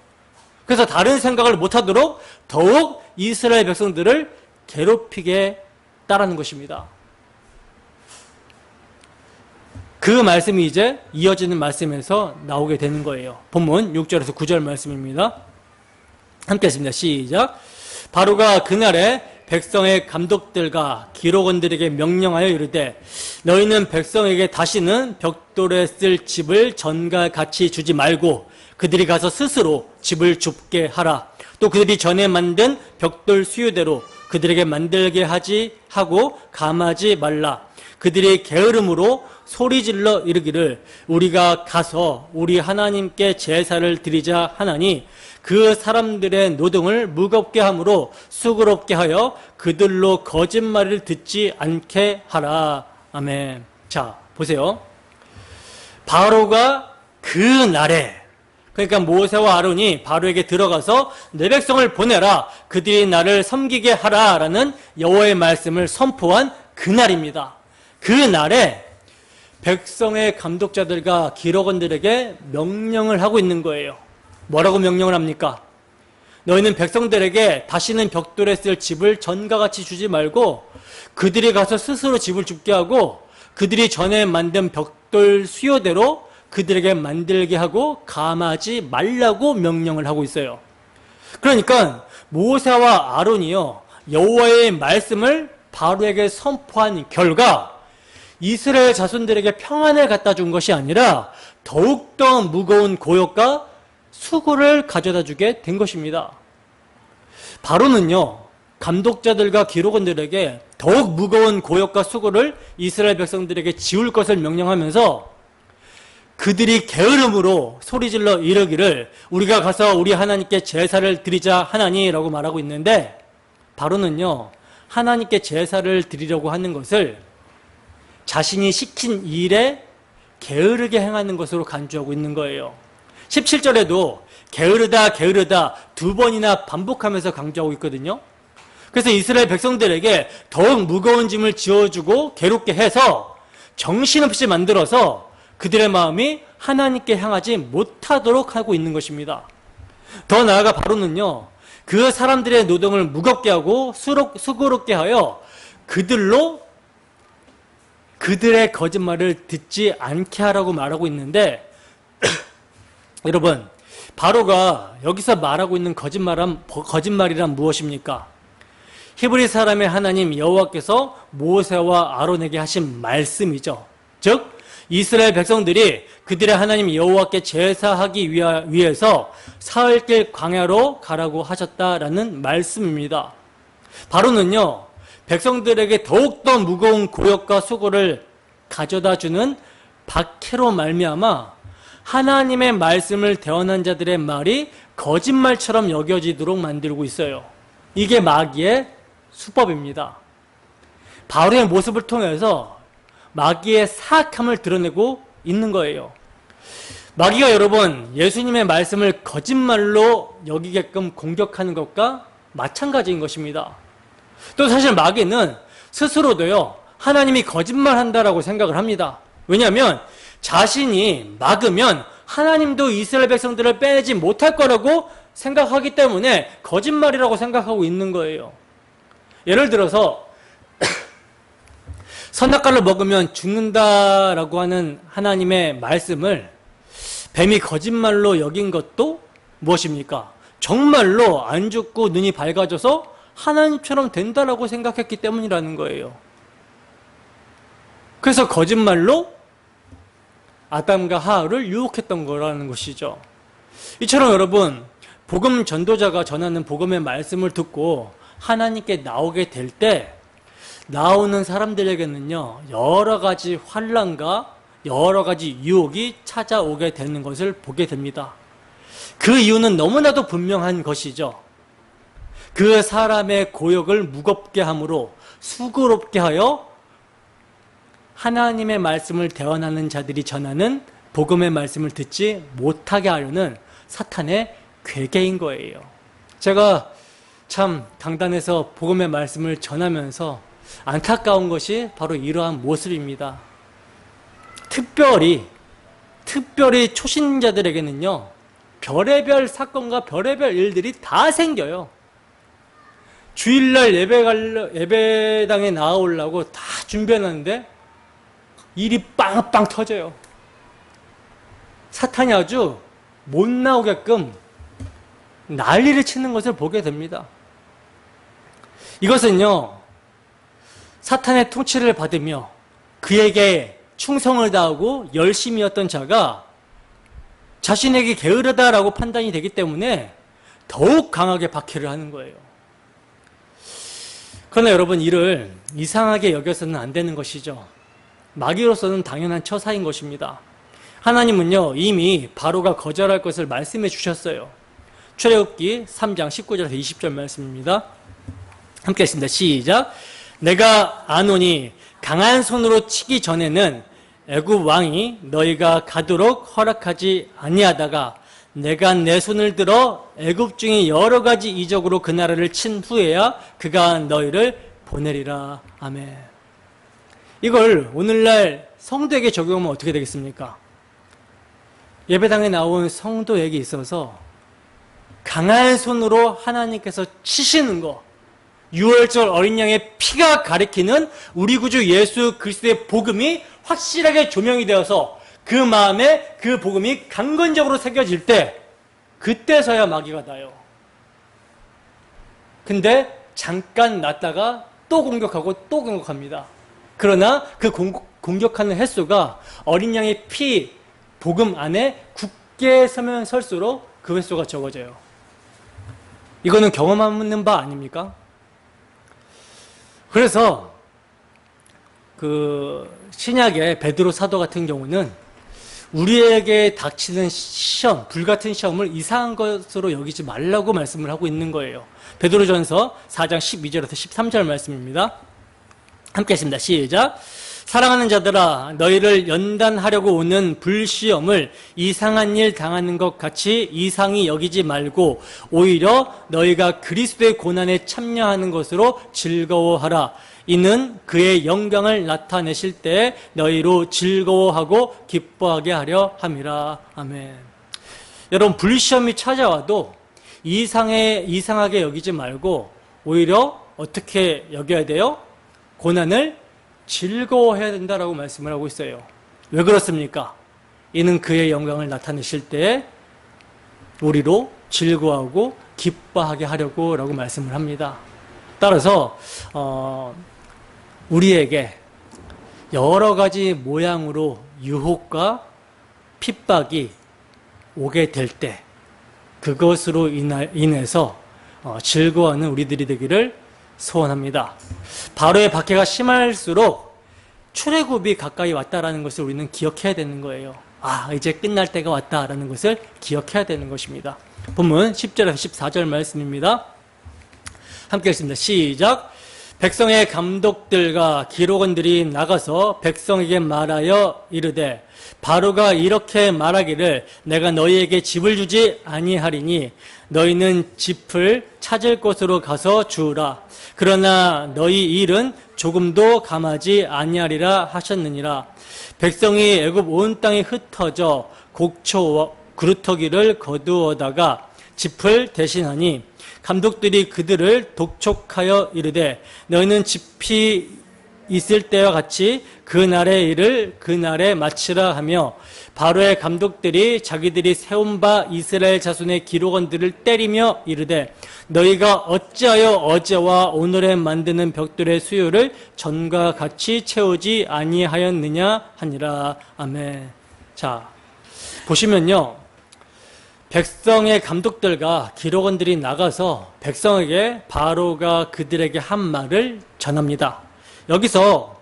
그래서 다른 생각을 못하도록 더욱 이스라엘 백성들을 괴롭히게 따르는 것입니다. 그 말씀이 이제 이어지는 말씀에서 나오게 되는 거예요. 본문 6절에서 9절 말씀입니다. 함께 했습니다. 시작. 바로가 그날에 백성의 감독들과 기록원들에게 명령하여 이르되 너희는 백성에게 다시는 벽돌에 쓸 집을 전과 같이 주지 말고 그들이 가서 스스로 집을 줍게 하라. 또 그들이 전에 만든 벽돌 수요대로 그들에게 만들게 하고 감하지 말라. 그들이 게으름으로 소리질러 이르기를 우리가 가서 우리 하나님께 제사를 드리자 하나니 그 사람들의 노동을 무겁게 함으로 수고롭게 하여 그들로 거짓말을 듣지 않게 하라. 아멘. 자, 보세요. 바로가 그 날에, 그러니까 모세와 아론이 바로에게 들어가서 내 백성을 보내라. 그들이 나를 섬기게 하라라는 여호와의 말씀을 선포한 그날입니다. 그 날에 백성의 감독자들과 기록원들에게 명령을 하고 있는 거예요. 뭐라고 명령을 합니까? 너희는 백성들에게 다시는 벽돌에 쓸 집을 전과 같이 주지 말고 그들이 가서 스스로 집을 줍게 하고 그들이 전에 만든 벽돌 수요대로 그들에게 만들게 하고 감하지 말라고 명령을 하고 있어요. 그러니까 모세와 아론이요 여호와의 말씀을 바로에게 선포한 결과 이스라엘 자손들에게 평안을 갖다 준 것이 아니라 더욱더 무거운 고역과 수고를 가져다 주게 된 것입니다. 바로는요 감독자들과 기록원들에게 더욱 무거운 고역과 수고를 이스라엘 백성들에게 지울 것을 명령하면서 그들이 게으름으로 소리질러 이르기를 우리가 가서 우리 하나님께 제사를 드리자 하나니라고 말하고 있는데 바로는요 하나님께 제사를 드리려고 하는 것을 자신이 시킨 일에 게으르게 행하는 것으로 간주하고 있는 거예요. 17절에도 게으르다 게으르다 두 번이나 반복하면서 강조하고 있거든요. 그래서 이스라엘 백성들에게 더욱 무거운 짐을 지어주고 괴롭게 해서 정신없이 만들어서 그들의 마음이 하나님께 향하지 못하도록 하고 있는 것입니다. 더 나아가 바로는요 그 사람들의 노동을 무겁게 하고 수고롭게 하여 그들로 그들의 거짓말을 듣지 않게 하라고 말하고 있는데 여러분 바로가 여기서 말하고 있는 거짓말이란 무엇입니까? 히브리 사람의 하나님 여호와께서 모세와 아론에게 하신 말씀이죠. 즉 이스라엘 백성들이 그들의 하나님 여호와께 제사하기 위해서 사흘길 광야로 가라고 하셨다라는 말씀입니다. 바로는요 백성들에게 더욱더 무거운 고역과 수고를 가져다주는 박해로 말미암아 하나님의 말씀을 대언한 자들의 말이 거짓말처럼 여겨지도록 만들고 있어요. 이게 마귀의 수법입니다. 바로의 모습을 통해서 마귀의 사악함을 드러내고 있는 거예요. 마귀가 여러분 예수님의 말씀을 거짓말로 여기게끔 공격하는 것과 마찬가지인 것입니다. 또 사실 마귀는 스스로도요 하나님이 거짓말한다라고 생각을 합니다. 왜냐하면 자신이 막으면 하나님도 이스라엘 백성들을 빼내지 못할 거라고 생각하기 때문에 거짓말이라고 생각하고 있는 거예요. 예를 들어서 선악과를 먹으면 죽는다라고 하는 하나님의 말씀을 뱀이 거짓말로 여긴 것도 무엇입니까? 정말로 안 죽고 눈이 밝아져서 하나님처럼 된다라고 생각했기 때문이라는 거예요. 그래서 거짓말로 아담과 하와를 유혹했던 거라는 것이죠. 이처럼 여러분 복음 전도자가 전하는 복음의 말씀을 듣고 하나님께 나오게 될 때 나오는 사람들에게는요 여러 가지 환난과 여러 가지 유혹이 찾아오게 되는 것을 보게 됩니다. 그 이유는 너무나도 분명한 것이죠. 그 사람의 고역을 무겁게 함으로 수고롭게 하여 하나님의 말씀을 대언하는 자들이 전하는 복음의 말씀을 듣지 못하게 하려는 사탄의 괴계인 거예요. 제가 참 강단에서 복음의 말씀을 전하면서 안타까운 것이 바로 이러한 모습입니다. 특별히 초신자들에게는요, 별의별 사건과 별의별 일들이 다 생겨요. 주일날 예배당에 나아오려고 다 준비해놨는데 일이 빵빵 터져요. 사탄이 아주 못 나오게끔 난리를 치는 것을 보게 됩니다. 이것은요, 사탄의 통치를 받으며 그에게 충성을 다하고 열심히 했던 자가 자신에게 게으르다라고 판단이 되기 때문에 더욱 강하게 박해를 하는 거예요. 그러나 여러분, 이를 이상하게 여겨서는 안 되는 것이죠. 마귀로서는 당연한 처사인 것입니다. 하나님은요, 이미 바로가 거절할 것을 말씀해 주셨어요. 출애굽기 3장 19절에서 20절 말씀입니다. 함께 했습니다. 시작. 내가 아노니 강한 손으로 치기 전에는 애굽 왕이 너희가 가도록 허락하지 아니하다가 내가 내 손을 들어 애굽 중에 여러 가지 이적으로 그 나라를 친 후에야 그가 너희를 보내리라. 아멘. 이걸 오늘날 성도에게 적용하면 어떻게 되겠습니까? 예배당에 나온 성도에게 있어서 강한 손으로 하나님께서 치시는 거, 6월절 어린 양의 피가 가리키는 우리 구주 예수 그리스도의 복음이 확실하게 조명이 되어서 그 마음에 그 복음이 강건적으로 새겨질 때, 그때서야 마귀가 나요. 근데 잠깐 났다가 또 공격하고 또 공격합니다. 그러나 그 공격하는 횟수가 어린 양의 피, 복음 안에 굳게 서면 설수록 그 횟수가 적어져요. 이거는 경험하는 바 아닙니까? 그래서 그 신약의 베드로 사도 같은 경우는 우리에게 닥치는 시험, 불같은 시험을 이상한 것으로 여기지 말라고 말씀을 하고 있는 거예요. 베드로전서 4장 12절에서 13절 말씀입니다. 함께 했습니다. 시작. 사랑하는 자들아, 너희를 연단하려고 오는 불시험을 이상한 일 당하는 것 같이 이상히 여기지 말고 오히려 너희가 그리스도의 고난에 참여하는 것으로 즐거워하라. 이는 그의 영광을 나타내실 때 너희로 즐거워하고 기뻐하게 하려 함이라. 아멘. 여러분, 불시험이 찾아와도 이상하게 여기지 말고 오히려 어떻게 여겨야 돼요? 고난을 즐거워해야 된다라고 말씀을 하고 있어요. 왜 그렇습니까? 이는 그의 영광을 나타내실 때 우리로 즐거워하고 기뻐하게 하려고 라고 말씀을 합니다. 따라서 우리에게 여러 가지 모양으로 유혹과 핍박이 오게 될 때 그것으로 인해서 즐거워하는 우리들이 되기를 소원합니다. 바로의 박해가 심할수록 출애굽이 가까이 왔다라는 것을 우리는 기억해야 되는 거예요. 아, 이제 끝날 때가 왔다라는 것을 기억해야 되는 것입니다. 본문 10절에서 14절 말씀입니다. 함께 읽습니다. 시작. 백성의 감독들과 기록원들이 나가서 백성에게 말하여 이르되 바로가 이렇게 말하기를 내가 너희에게 집을 주지 아니하리니 너희는 집을 찾을 곳으로 가서 주우라. 그러나 너희 일은 조금도 감하지 아니하리라 하셨느니라. 백성이 애굽 온 땅에 흩어져 곡초와 그루터기를 거두어다가 집을 대신하니 감독들이 그들을 독촉하여 이르되 너희는 집이 있을 때와 같이 그날의 일을 그날에 마치라 하며 바로의 감독들이 자기들이 세운 바 이스라엘 자손의 기록원들을 때리며 이르되 너희가 어찌하여 어제와 오늘에 만드는 벽돌의 수요를 전과 같이 채우지 아니하였느냐 하니라. 아멘. 자, 보시면요, 백성의 감독들과 기록원들이 나가서 백성에게 바로가 그들에게 한 말을 전합니다. 여기서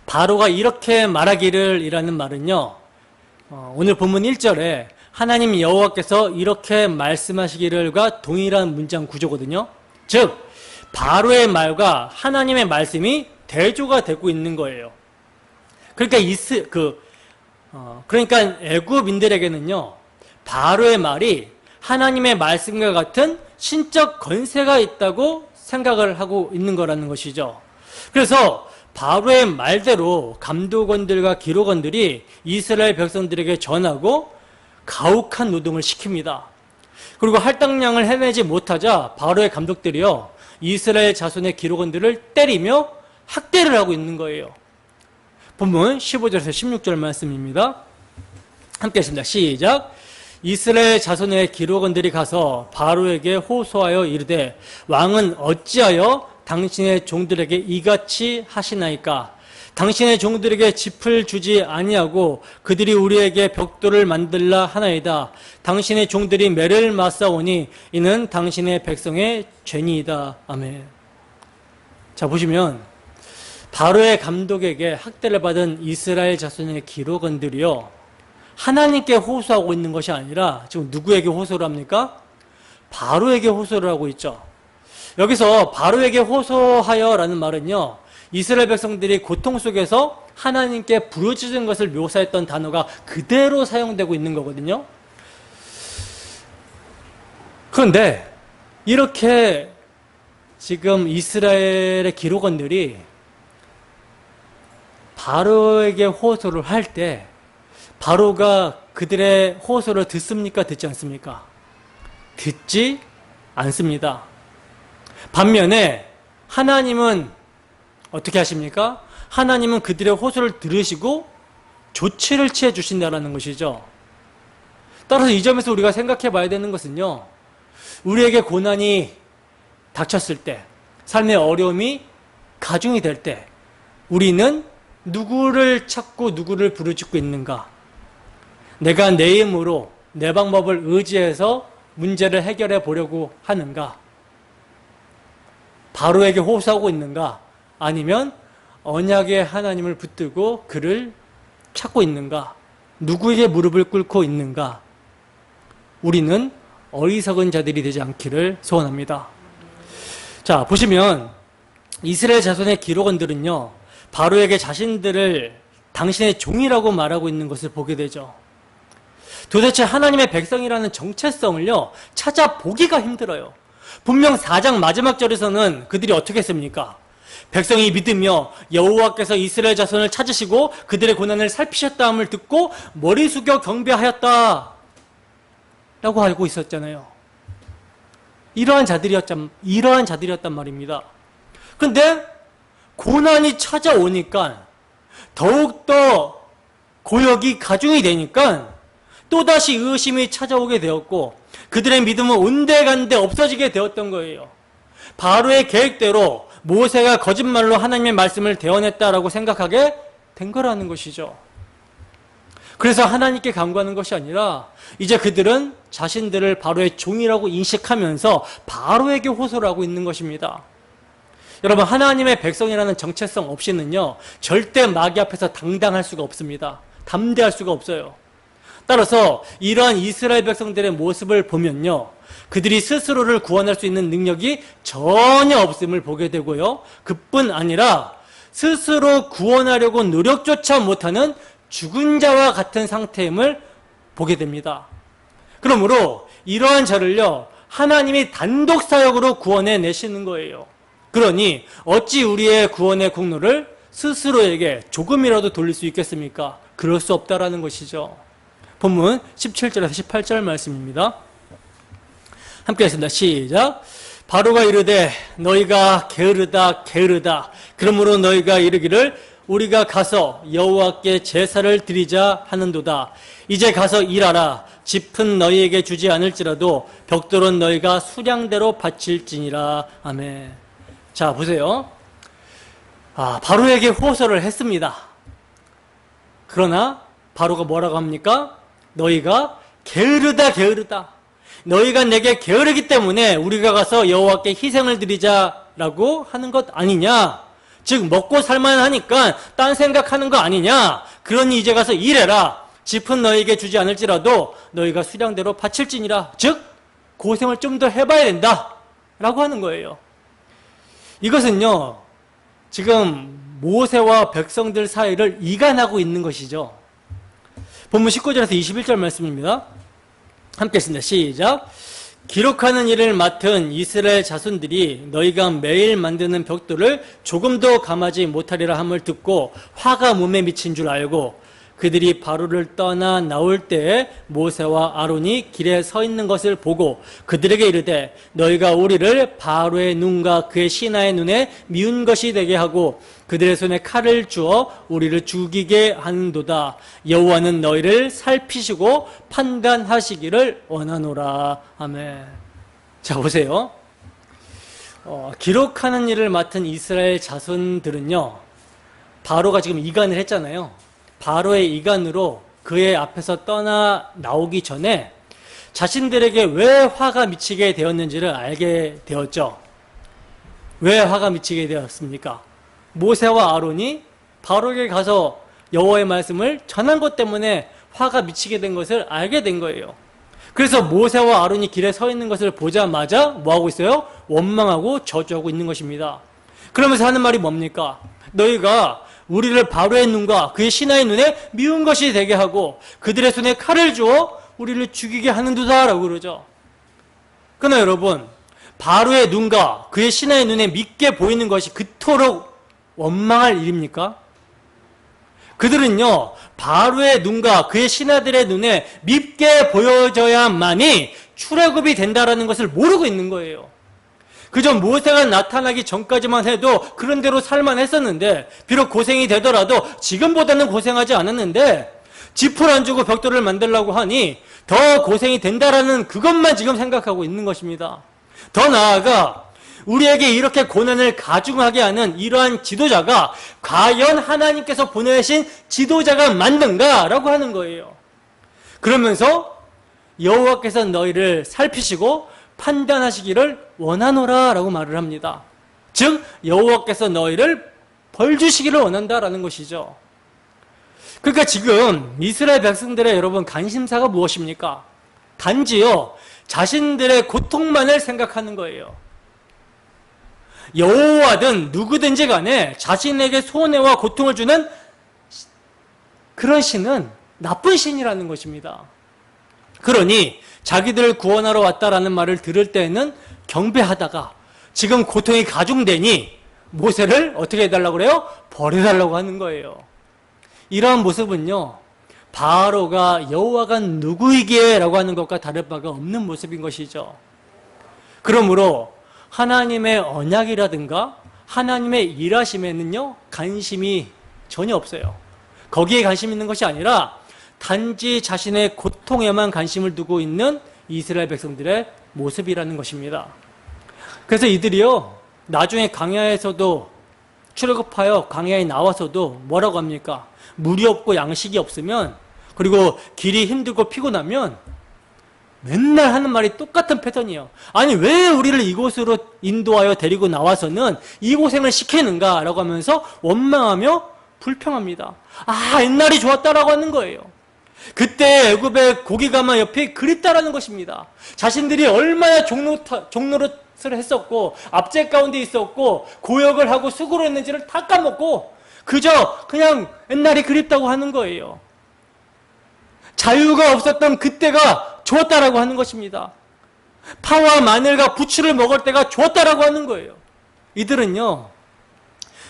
바로가 이렇게 말하기를 이라는 말은요, 오늘 본문 1절에 하나님 여호와께서 이렇게 말씀하시기를과 동일한 문장 구조거든요. 즉 바로의 말과 하나님의 말씀이 대조가 되고 있는 거예요. 그러니까 그러니까 애굽인들에게는요, 바로의 말이 하나님의 말씀과 같은 신적 권세가 있다고 생각을 하고 있는 거라는 것이죠. 그래서 바로의 말대로 감독원들과 기록원들이 이스라엘 백성들에게 전하고 가혹한 노동을 시킵니다. 그리고 할당량을 해내지 못하자 바로의 감독들이요, 이스라엘 자손의 기록원들을 때리며 학대를 하고 있는 거예요. 본문 15절에서 16절 말씀입니다. 함께 하십니다. 시작. 이스라엘 자손의 기록원들이 가서 바로에게 호소하여 이르되 왕은 어찌하여 당신의 종들에게 이같이 하시나이까? 당신의 종들에게 짚을 주지 아니하고 그들이 우리에게 벽돌을 만들라 하나이다. 당신의 종들이 매를 맞사오니 이는 당신의 백성의 죄니이다. 아멘. 자, 보시면 바로의 감독에게 학대를 받은 이스라엘 자손의 기록원들이요, 하나님께 호소하고 있는 것이 아니라 지금 누구에게 호소를 합니까? 바로에게 호소를 하고 있죠. 여기서 바로에게 호소하여라는 말은요, 이스라엘 백성들이 고통 속에서 하나님께 부르짖은 것을 묘사했던 단어가 그대로 사용되고 있는 거거든요. 그런데 이렇게 지금 이스라엘의 기록원들이 바로에게 호소를 할 때 바로가 그들의 호소를 듣습니까? 듣지 않습니까? 듣지 않습니다. 반면에 하나님은 어떻게 하십니까? 하나님은 그들의 호소를 들으시고 조치를 취해 주신다는 것이죠. 따라서 이 점에서 우리가 생각해 봐야 되는 것은요, 우리에게 고난이 닥쳤을 때, 삶의 어려움이 가중이 될 때 우리는 누구를 찾고 누구를 부르짖고 있는가? 내가 내 힘으로 내 방법을 의지해서 문제를 해결해 보려고 하는가? 바로에게 호소하고 있는가? 아니면 언약의 하나님을 붙들고 그를 찾고 있는가? 누구에게 무릎을 꿇고 있는가? 우리는 어리석은 자들이 되지 않기를 소원합니다. 자, 보시면 이스라엘 자손의 기록원들은요, 바로에게 자신들을 당신의 종이라고 말하고 있는 것을 보게 되죠. 도대체 하나님의 백성이라는 정체성을요, 찾아보기가 힘들어요. 분명 4장 마지막 절에서는 그들이 어떻게 했습니까? 백성이 믿으며 여호와께서 이스라엘 자손을 찾으시고 그들의 고난을 살피셨다함을 듣고 머리 숙여 경배하였다 라고 알고 있었잖아요. 이러한 자들이었단 말입니다. 그런데 고난이 찾아오니까 더욱더 고역이 가중이 되니까 또다시 의심이 찾아오게 되었고 그들의 믿음은 온데간데 없어지게 되었던 거예요. 바로의 계획대로 모세가 거짓말로 하나님의 말씀을 대언했다라고 생각하게 된 거라는 것이죠. 그래서 하나님께 간구하는 것이 아니라 이제 그들은 자신들을 바로의 종이라고 인식하면서 바로에게 호소를 하고 있는 것입니다. 여러분, 하나님의 백성이라는 정체성 없이는요, 절대 마귀 앞에서 당당할 수가 없습니다. 담대할 수가 없어요. 따라서 이러한 이스라엘 백성들의 모습을 보면요, 그들이 스스로를 구원할 수 있는 능력이 전혀 없음을 보게 되고요, 그뿐 아니라 스스로 구원하려고 노력조차 못하는 죽은 자와 같은 상태임을 보게 됩니다. 그러므로 이러한 자를요, 하나님이 단독 사역으로 구원해 내시는 거예요. 그러니 어찌 우리의 구원의 공로를 스스로에게 조금이라도 돌릴 수 있겠습니까? 그럴 수 없다라는 것이죠. 본문 17절에서 18절 말씀입니다. 함께 하겠습니다. 시작. 바로가 이르되 너희가 게으르다 게으르다. 그러므로 너희가 이르기를 우리가 가서 여호와께 제사를 드리자 하는도다. 이제 가서 일하라. 짚은 너희에게 주지 않을지라도 벽돌은 너희가 수량대로 바칠지니라. 아멘. 자, 보세요. 바로에게 호소를 했습니다. 그러나 바로가 뭐라고 합니까? 너희가 게으르다 게으르다. 너희가 내게 게으르기 때문에 우리가 가서 여호와께 희생을 드리자라고 하는 것 아니냐? 즉 먹고 살만하니까 딴 생각하는 거 아니냐? 그러니 이제 가서 일해라. 짚은 너희에게 주지 않을지라도 너희가 수량대로 바칠지니라. 즉 고생을 좀 더 해봐야 된다 라고 하는 거예요. 이것은요, 지금 모세와 백성들 사이를 이간하고 있는 것이죠. 본문 19절에서 21절 말씀입니다. 함께 했습니다. 시작. 기록하는 일을 맡은 이스라엘 자손들이 너희가 매일 만드는 벽돌을 조금도 감하지 못하리라 함을 듣고 화가 몸에 미친 줄 알고 그들이 바로를 떠나 나올 때에 모세와 아론이 길에 서 있는 것을 보고 그들에게 이르되 너희가 우리를 바로의 눈과 그의 신하의 눈에 미운 것이 되게 하고 그들의 손에 칼을 주어 우리를 죽이게 하는도다. 여호와는 너희를 살피시고 판단하시기를 원하노라. 아멘. 자, 보세요. 기록하는 일을 맡은 이스라엘 자손들은요, 바로가 지금 이간을 했잖아요. 바로의 이간으로 그의 앞에서 떠나 나오기 전에 자신들에게 왜 화가 미치게 되었는지를 알게 되었죠. 왜 화가 미치게 되었습니까? 모세와 아론이 바로에게 가서 여호와의 말씀을 전한 것 때문에 화가 미치게 된 것을 알게 된 거예요. 그래서 모세와 아론이 길에 서 있는 것을 보자마자 뭐하고 있어요? 원망하고 저주하고 있는 것입니다. 그러면서 하는 말이 뭡니까? 너희가 우리를 바로의 눈과 그의 신하의 눈에 미운 것이 되게 하고 그들의 손에 칼을 주어 우리를 죽이게 하는도다 라고 그러죠. 그러나 여러분, 바로의 눈과 그의 신하의 눈에 밉게 보이는 것이 그토록 원망할 일입니까? 그들은요, 바로의 눈과 그의 신하들의 눈에 밉게 보여져야만이 출애굽이 된다라는 것을 모르고 있는 거예요. 그저 모세가 나타나기 전까지만 해도 그런 대로 살만 했었는데, 비록 고생이 되더라도 지금보다는 고생하지 않았는데, 짚을 안 주고 벽돌을 만들려고 하니 더 고생이 된다라는 그것만 지금 생각하고 있는 것입니다. 더 나아가 우리에게 이렇게 고난을 가중하게 하는 이러한 지도자가 과연 하나님께서 보내신 지도자가 맞는가라고 하는 거예요. 그러면서 여호와께서 너희를 살피시고 판단하시기를 원하노라 라고 말을 합니다. 즉 여호와께서 너희를 벌주시기를 원한다라는 것이죠. 그러니까 지금 이스라엘 백성들의 여러분 관심사가 무엇입니까? 단지요 자신들의 고통만을 생각하는 거예요. 여호와든 누구든지 간에 자신에게 손해와 고통을 주는 그런 신은 나쁜 신이라는 것입니다. 그러니 자기들을 구원하러 왔다라는 말을 들을 때는 경배하다가 지금 고통이 가중되니 모세를 어떻게 해달라고 그래요? 버려달라고 하는 거예요. 이러한 모습은요, 바로가 여호와가 누구이기에 라고 하는 것과 다를 바가 없는 모습인 것이죠. 그러므로 하나님의 언약이라든가 하나님의 일하심에는요, 관심이 전혀 없어요. 거기에 관심 있는 것이 아니라 단지 자신의 고통에만 관심을 두고 있는 이스라엘 백성들의 모습이라는 것입니다. 그래서 이들이요, 나중에 광야에서도 출애굽하여 광야에 나와서도 뭐라고 합니까? 물이 없고 양식이 없으면, 그리고 길이 힘들고 피곤하면 맨날 하는 말이 똑같은 패턴이에요. 아니 왜 우리를 이곳으로 인도하여 데리고 나와서는 이 고생을 시키는가 라고 하면서 원망하며 불평합니다. 아, 옛날이 좋았다라고 하는 거예요. 그때 애굽의 고기가마 옆이 그립다라는 것입니다. 자신들이 얼마나 종노릇을 했었고 압제 가운데 있었고 고역을 하고 수고를 했는지를 다 까먹고 그저 그냥 옛날이 그립다고 하는 거예요. 자유가 없었던 그때가 좋았다라고 하는 것입니다. 파와 마늘과 부추를 먹을 때가 좋았다라고 하는 거예요. 이들은요,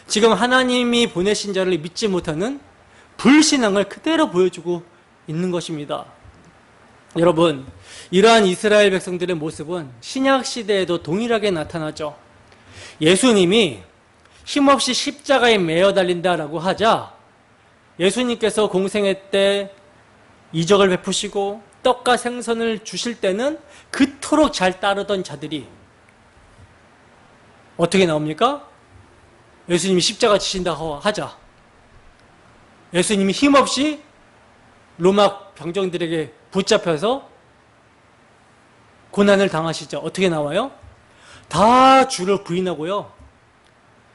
지금 하나님이 보내신 자를 믿지 못하는 불신앙을 그대로 보여주고 있는 것입니다. 여러분, 이러한 이스라엘 백성들의 모습은 신약 시대에도 동일하게 나타나죠. 예수님이 힘없이 십자가에 매어 달린다라고 하자 예수님께서 공생애 때 이적을 베푸시고 떡과 생선을 주실 때는 그토록 잘 따르던 자들이 어떻게 나옵니까? 예수님이 십자가 지신다고 하자 예수님이 힘없이 로마 병정들에게 붙잡혀서 고난을 당하시죠. 어떻게 나와요? 다 주를 부인하고요,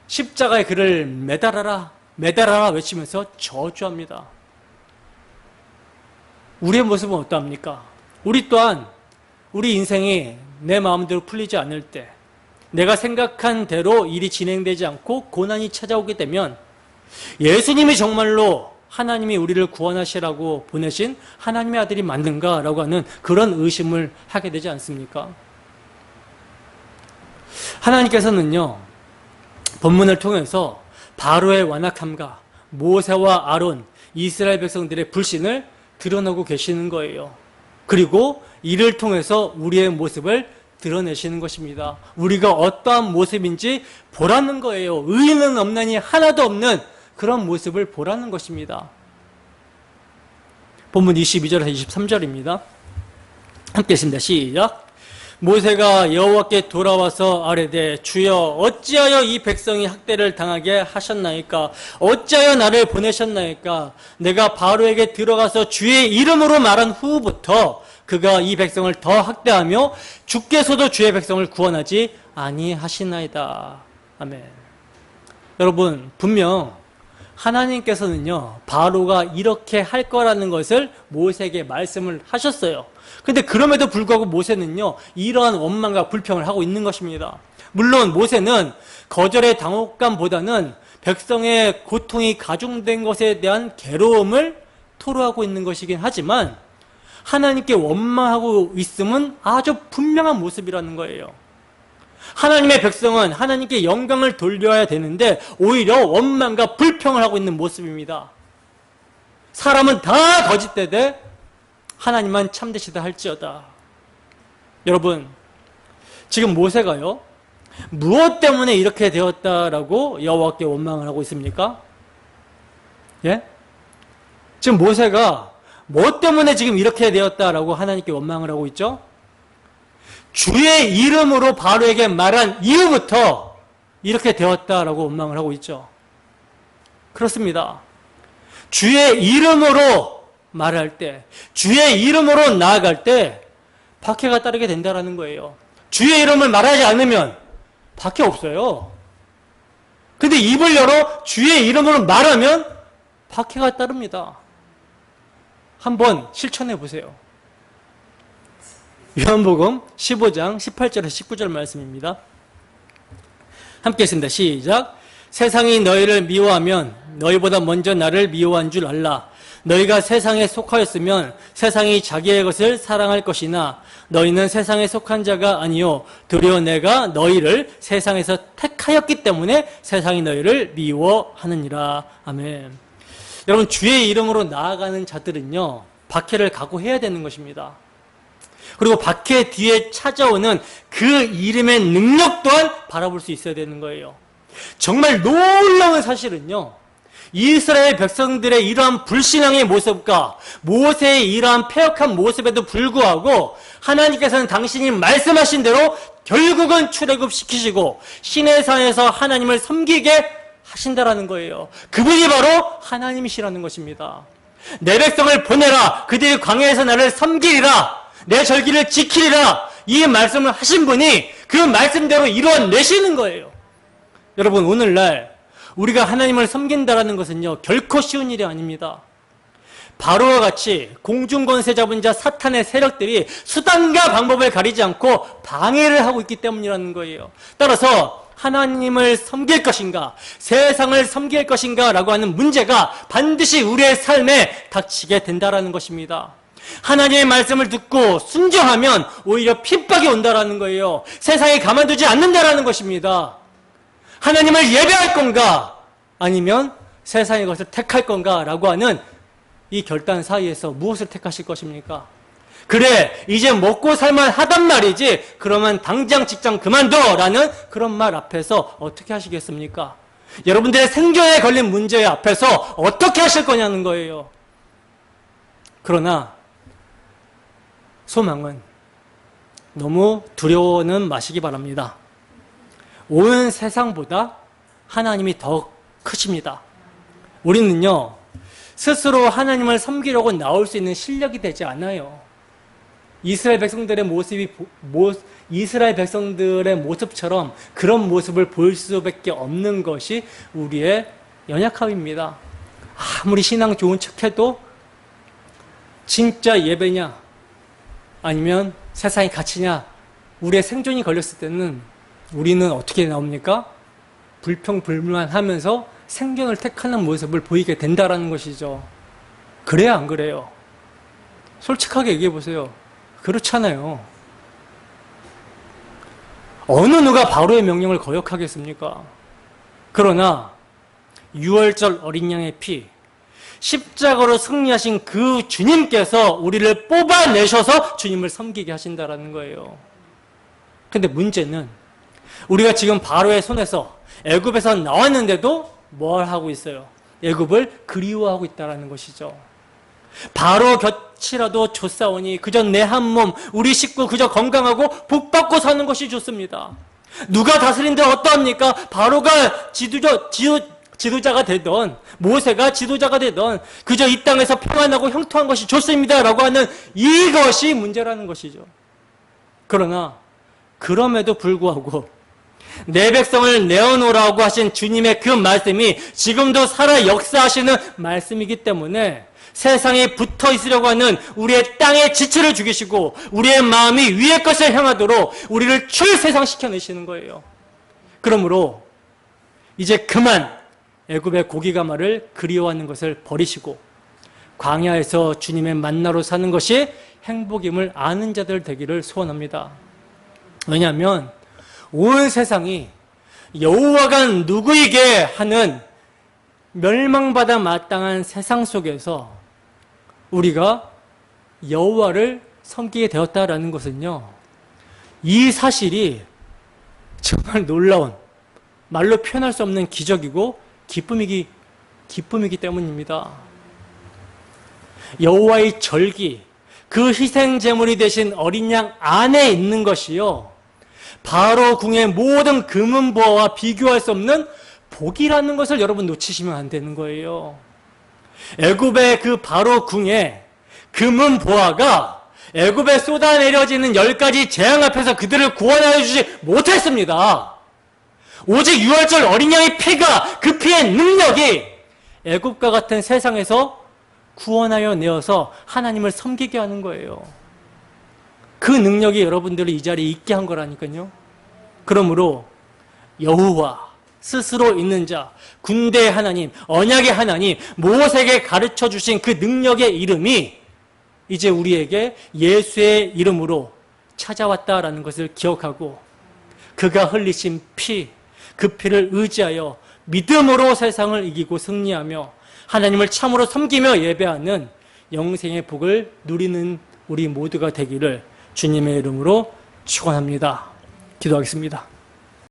십자가에 그를 매달아라 매달아라 외치면서 저주합니다. 우리의 모습은 어떠합니까? 우리 또한 우리 인생이 내 마음대로 풀리지 않을 때, 내가 생각한 대로 일이 진행되지 않고 고난이 찾아오게 되면 예수님이 정말로 하나님이 우리를 구원하시라고 보내신 하나님의 아들이 맞는가라고 하는 그런 의심을 하게 되지 않습니까? 하나님께서는요, 본문을 통해서 바로의 완악함과 모세와 아론, 이스라엘 백성들의 불신을 드러내고 계시는 거예요. 그리고 이를 통해서 우리의 모습을 드러내시는 것입니다. 우리가 어떠한 모습인지 보라는 거예요. 의인은 없나니 하나도 없는 그런 모습을 보라는 것입니다. 본문 22절에서 23절입니다. 함께 읽습니다. 시작. 모세가 여호와께 돌아와서 아뢰되 주여 어찌하여 이 백성이 학대를 당하게 하셨나이까? 어찌하여 나를 보내셨나이까? 내가 바로에게 들어가서 주의 이름으로 말한 후부터 그가 이 백성을 더 학대하며 주께서도 주의 백성을 구원하지 아니하시나이다. 아멘. 여러분, 분명 하나님께서는요, 바로가 이렇게 할 거라는 것을 모세에게 말씀을 하셨어요. 근데 그럼에도 불구하고 모세는요, 이러한 원망과 불평을 하고 있는 것입니다. 물론 모세는 거절의 당혹감보다는 백성의 고통이 가중된 것에 대한 괴로움을 토로하고 있는 것이긴 하지만 하나님께 원망하고 있음은 아주 분명한 모습이라는 거예요. 하나님의 백성은 하나님께 영광을 돌려야 되는데 오히려 원망과 불평을 하고 있는 모습입니다. 사람은 다 거짓되되 하나님만 참되시다 할지어다. 여러분, 지금 모세가요, 무엇 때문에 이렇게 되었다라고 여호와께 원망을 하고 있습니까? 예? 지금 모세가 뭐 때문에 지금 이렇게 되었다라고 하나님께 원망을 하고 있죠? 주의 이름으로 바로에게 말한 이후부터 이렇게 되었다라고 원망을 하고 있죠. 그렇습니다. 주의 이름으로 말할 때, 주의 이름으로 나아갈 때 박해가 따르게 된다는 거예요. 주의 이름을 말하지 않으면 박해 없어요. 근데 입을 열어 주의 이름으로 말하면 박해가 따릅니다. 한번 실천해 보세요. 요한복음 15장 18절에서 19절 말씀입니다. 함께 했습니다. 시작. 세상이 너희를 미워하면 너희보다 먼저 나를 미워한 줄 알라. 너희가 세상에 속하였으면 세상이 자기의 것을 사랑할 것이나 너희는 세상에 속한 자가 아니요 도리어 내가 너희를 세상에서 택하였기 때문에 세상이 너희를 미워하느니라. 아멘. 여러분, 주의 이름으로 나아가는 자들은요, 박해를 각오해야 되는 것입니다. 그리고 박해 뒤에 찾아오는 그 이름의 능력 또한 바라볼 수 있어야 되는 거예요. 정말 놀라운 사실은요, 이스라엘 백성들의 이러한 불신앙의 모습과 모세의 이러한 패역한 모습에도 불구하고 하나님께서는 당신이 말씀하신 대로 결국은 출애굽시키시고 시내산에서 하나님을 섬기게 하신다라는 거예요. 그분이 바로 하나님이시라는 것입니다. 내 백성을 보내라. 그들이 광야에서 나를 섬기리라. 내 절기를 지키리라. 이 말씀을 하신 분이 그 말씀대로 이루어내시는 거예요. 여러분, 오늘날 우리가 하나님을 섬긴다라는 것은요, 결코 쉬운 일이 아닙니다. 바로와 같이 공중권세 잡은 자 사탄의 세력들이 수단과 방법을 가리지 않고 방해를 하고 있기 때문이라는 거예요. 따라서 하나님을 섬길 것인가, 세상을 섬길 것인가 라고 하는 문제가 반드시 우리의 삶에 닥치게 된다라는 것입니다. 하나님의 말씀을 듣고 순종하면 오히려 핍박이 온다라는 거예요. 세상에 가만두지 않는다라는 것입니다. 하나님을 예배할 건가, 아니면 세상의 것을 택할 건가 라고 하는 이 결단 사이에서 무엇을 택하실 것입니까? 그래, 이제 먹고 살만 하단 말이지, 그러면 당장 직장 그만둬라는 그런 말 앞에서 어떻게 하시겠습니까? 여러분들의 생존에 걸린 문제 앞에서 어떻게 하실 거냐는 거예요. 그러나 소망은 너무 두려워는 마시기 바랍니다. 온 세상보다 하나님이 더 크십니다. 우리는요, 스스로 하나님을 섬기려고 나올 수 있는 실력이 되지 않아요. 이스라엘 백성들의 모습처럼 그런 모습을 보일 수밖에 없는 것이 우리의 연약함입니다. 아무리 신앙 좋은 척해도 진짜 예배냐 아니면 세상의 가치냐, 우리의 생존이 걸렸을 때는 우리는 어떻게 나옵니까? 불평불만하면서 생존을 택하는 모습을 보이게 된다라는 것이죠. 그래야 안 그래요? 솔직하게 얘기해 보세요. 그렇잖아요. 어느 누가 바로의 명령을 거역하겠습니까? 그러나 6월절 어린 양의 피, 십자가로 승리하신 그 주님께서 우리를 뽑아내셔서 주님을 섬기게 하신다라는 거예요. 근데 문제는 우리가 지금 바로의 손에서 애굽에서 나왔는데도 뭘 하고 있어요? 애굽을 그리워하고 있다는 것이죠. 바로 곁이라도 좋사오니 그저 내 한 몸 우리 식구 그저 건강하고 복받고 사는 것이 좋습니다. 누가 다스린데 어떠합니까? 바로가 지도자가 되던 모세가 지도자가 되던 그저 이 땅에서 평안하고 형통한 것이 좋습니다 라고 하는 이것이 문제라는 것이죠. 그러나 그럼에도 불구하고 내 백성을 내어놓으라고 하신 주님의 그 말씀이 지금도 살아 역사하시는 말씀이기 때문에 세상에 붙어 있으려고 하는 우리의 땅의 지체를 죽이시고 우리의 마음이 위의 것을 향하도록 우리를 출세상시켜내시는 거예요. 그러므로 이제 그만 애굽의 고기가마를 그리워하는 것을 버리시고 광야에서 주님의 만나로 사는 것이 행복임을 아는 자들 되기를 소원합니다. 왜냐하면 온 세상이 여호와가 누구이게 하는 멸망받아 마땅한 세상 속에서 우리가 여호와를 섬기게 되었다라는 것은요, 이 사실이 정말 놀라운, 말로 표현할 수 없는 기적이고 기쁨이기 때문입니다. 여호와의 절기, 그 희생 제물이 되신 어린 양 안에 있는 것이요, 바로 궁의 모든 금은보화와 비교할 수 없는 복이라는 것을 여러분 놓치시면 안 되는 거예요. 애굽의 그 바로 궁의 금은보화가 애굽에 쏟아내려지는 10가지 재앙 앞에서 그들을 구원하여 주지 못했습니다. 오직 6월절 어린 양의 피가, 그 피의 능력이 애굽과 같은 세상에서 구원하여 내어서 하나님을 섬기게 하는 거예요. 그 능력이 여러분들을 이 자리에 있게 한 거라니까요. 그러므로 여호와, 스스로 있는 자, 군대의 하나님, 언약의 하나님, 모세에게 가르쳐 주신 그 능력의 이름이 이제 우리에게 예수의 이름으로 찾아왔다라는 것을 기억하고 그가 흘리신 피, 그 피를 의지하여 믿음으로 세상을 이기고 승리하며 하나님을 참으로 섬기며 예배하는 영생의 복을 누리는 우리 모두가 되기를 주님의 이름으로 축원합니다. 기도하겠습니다.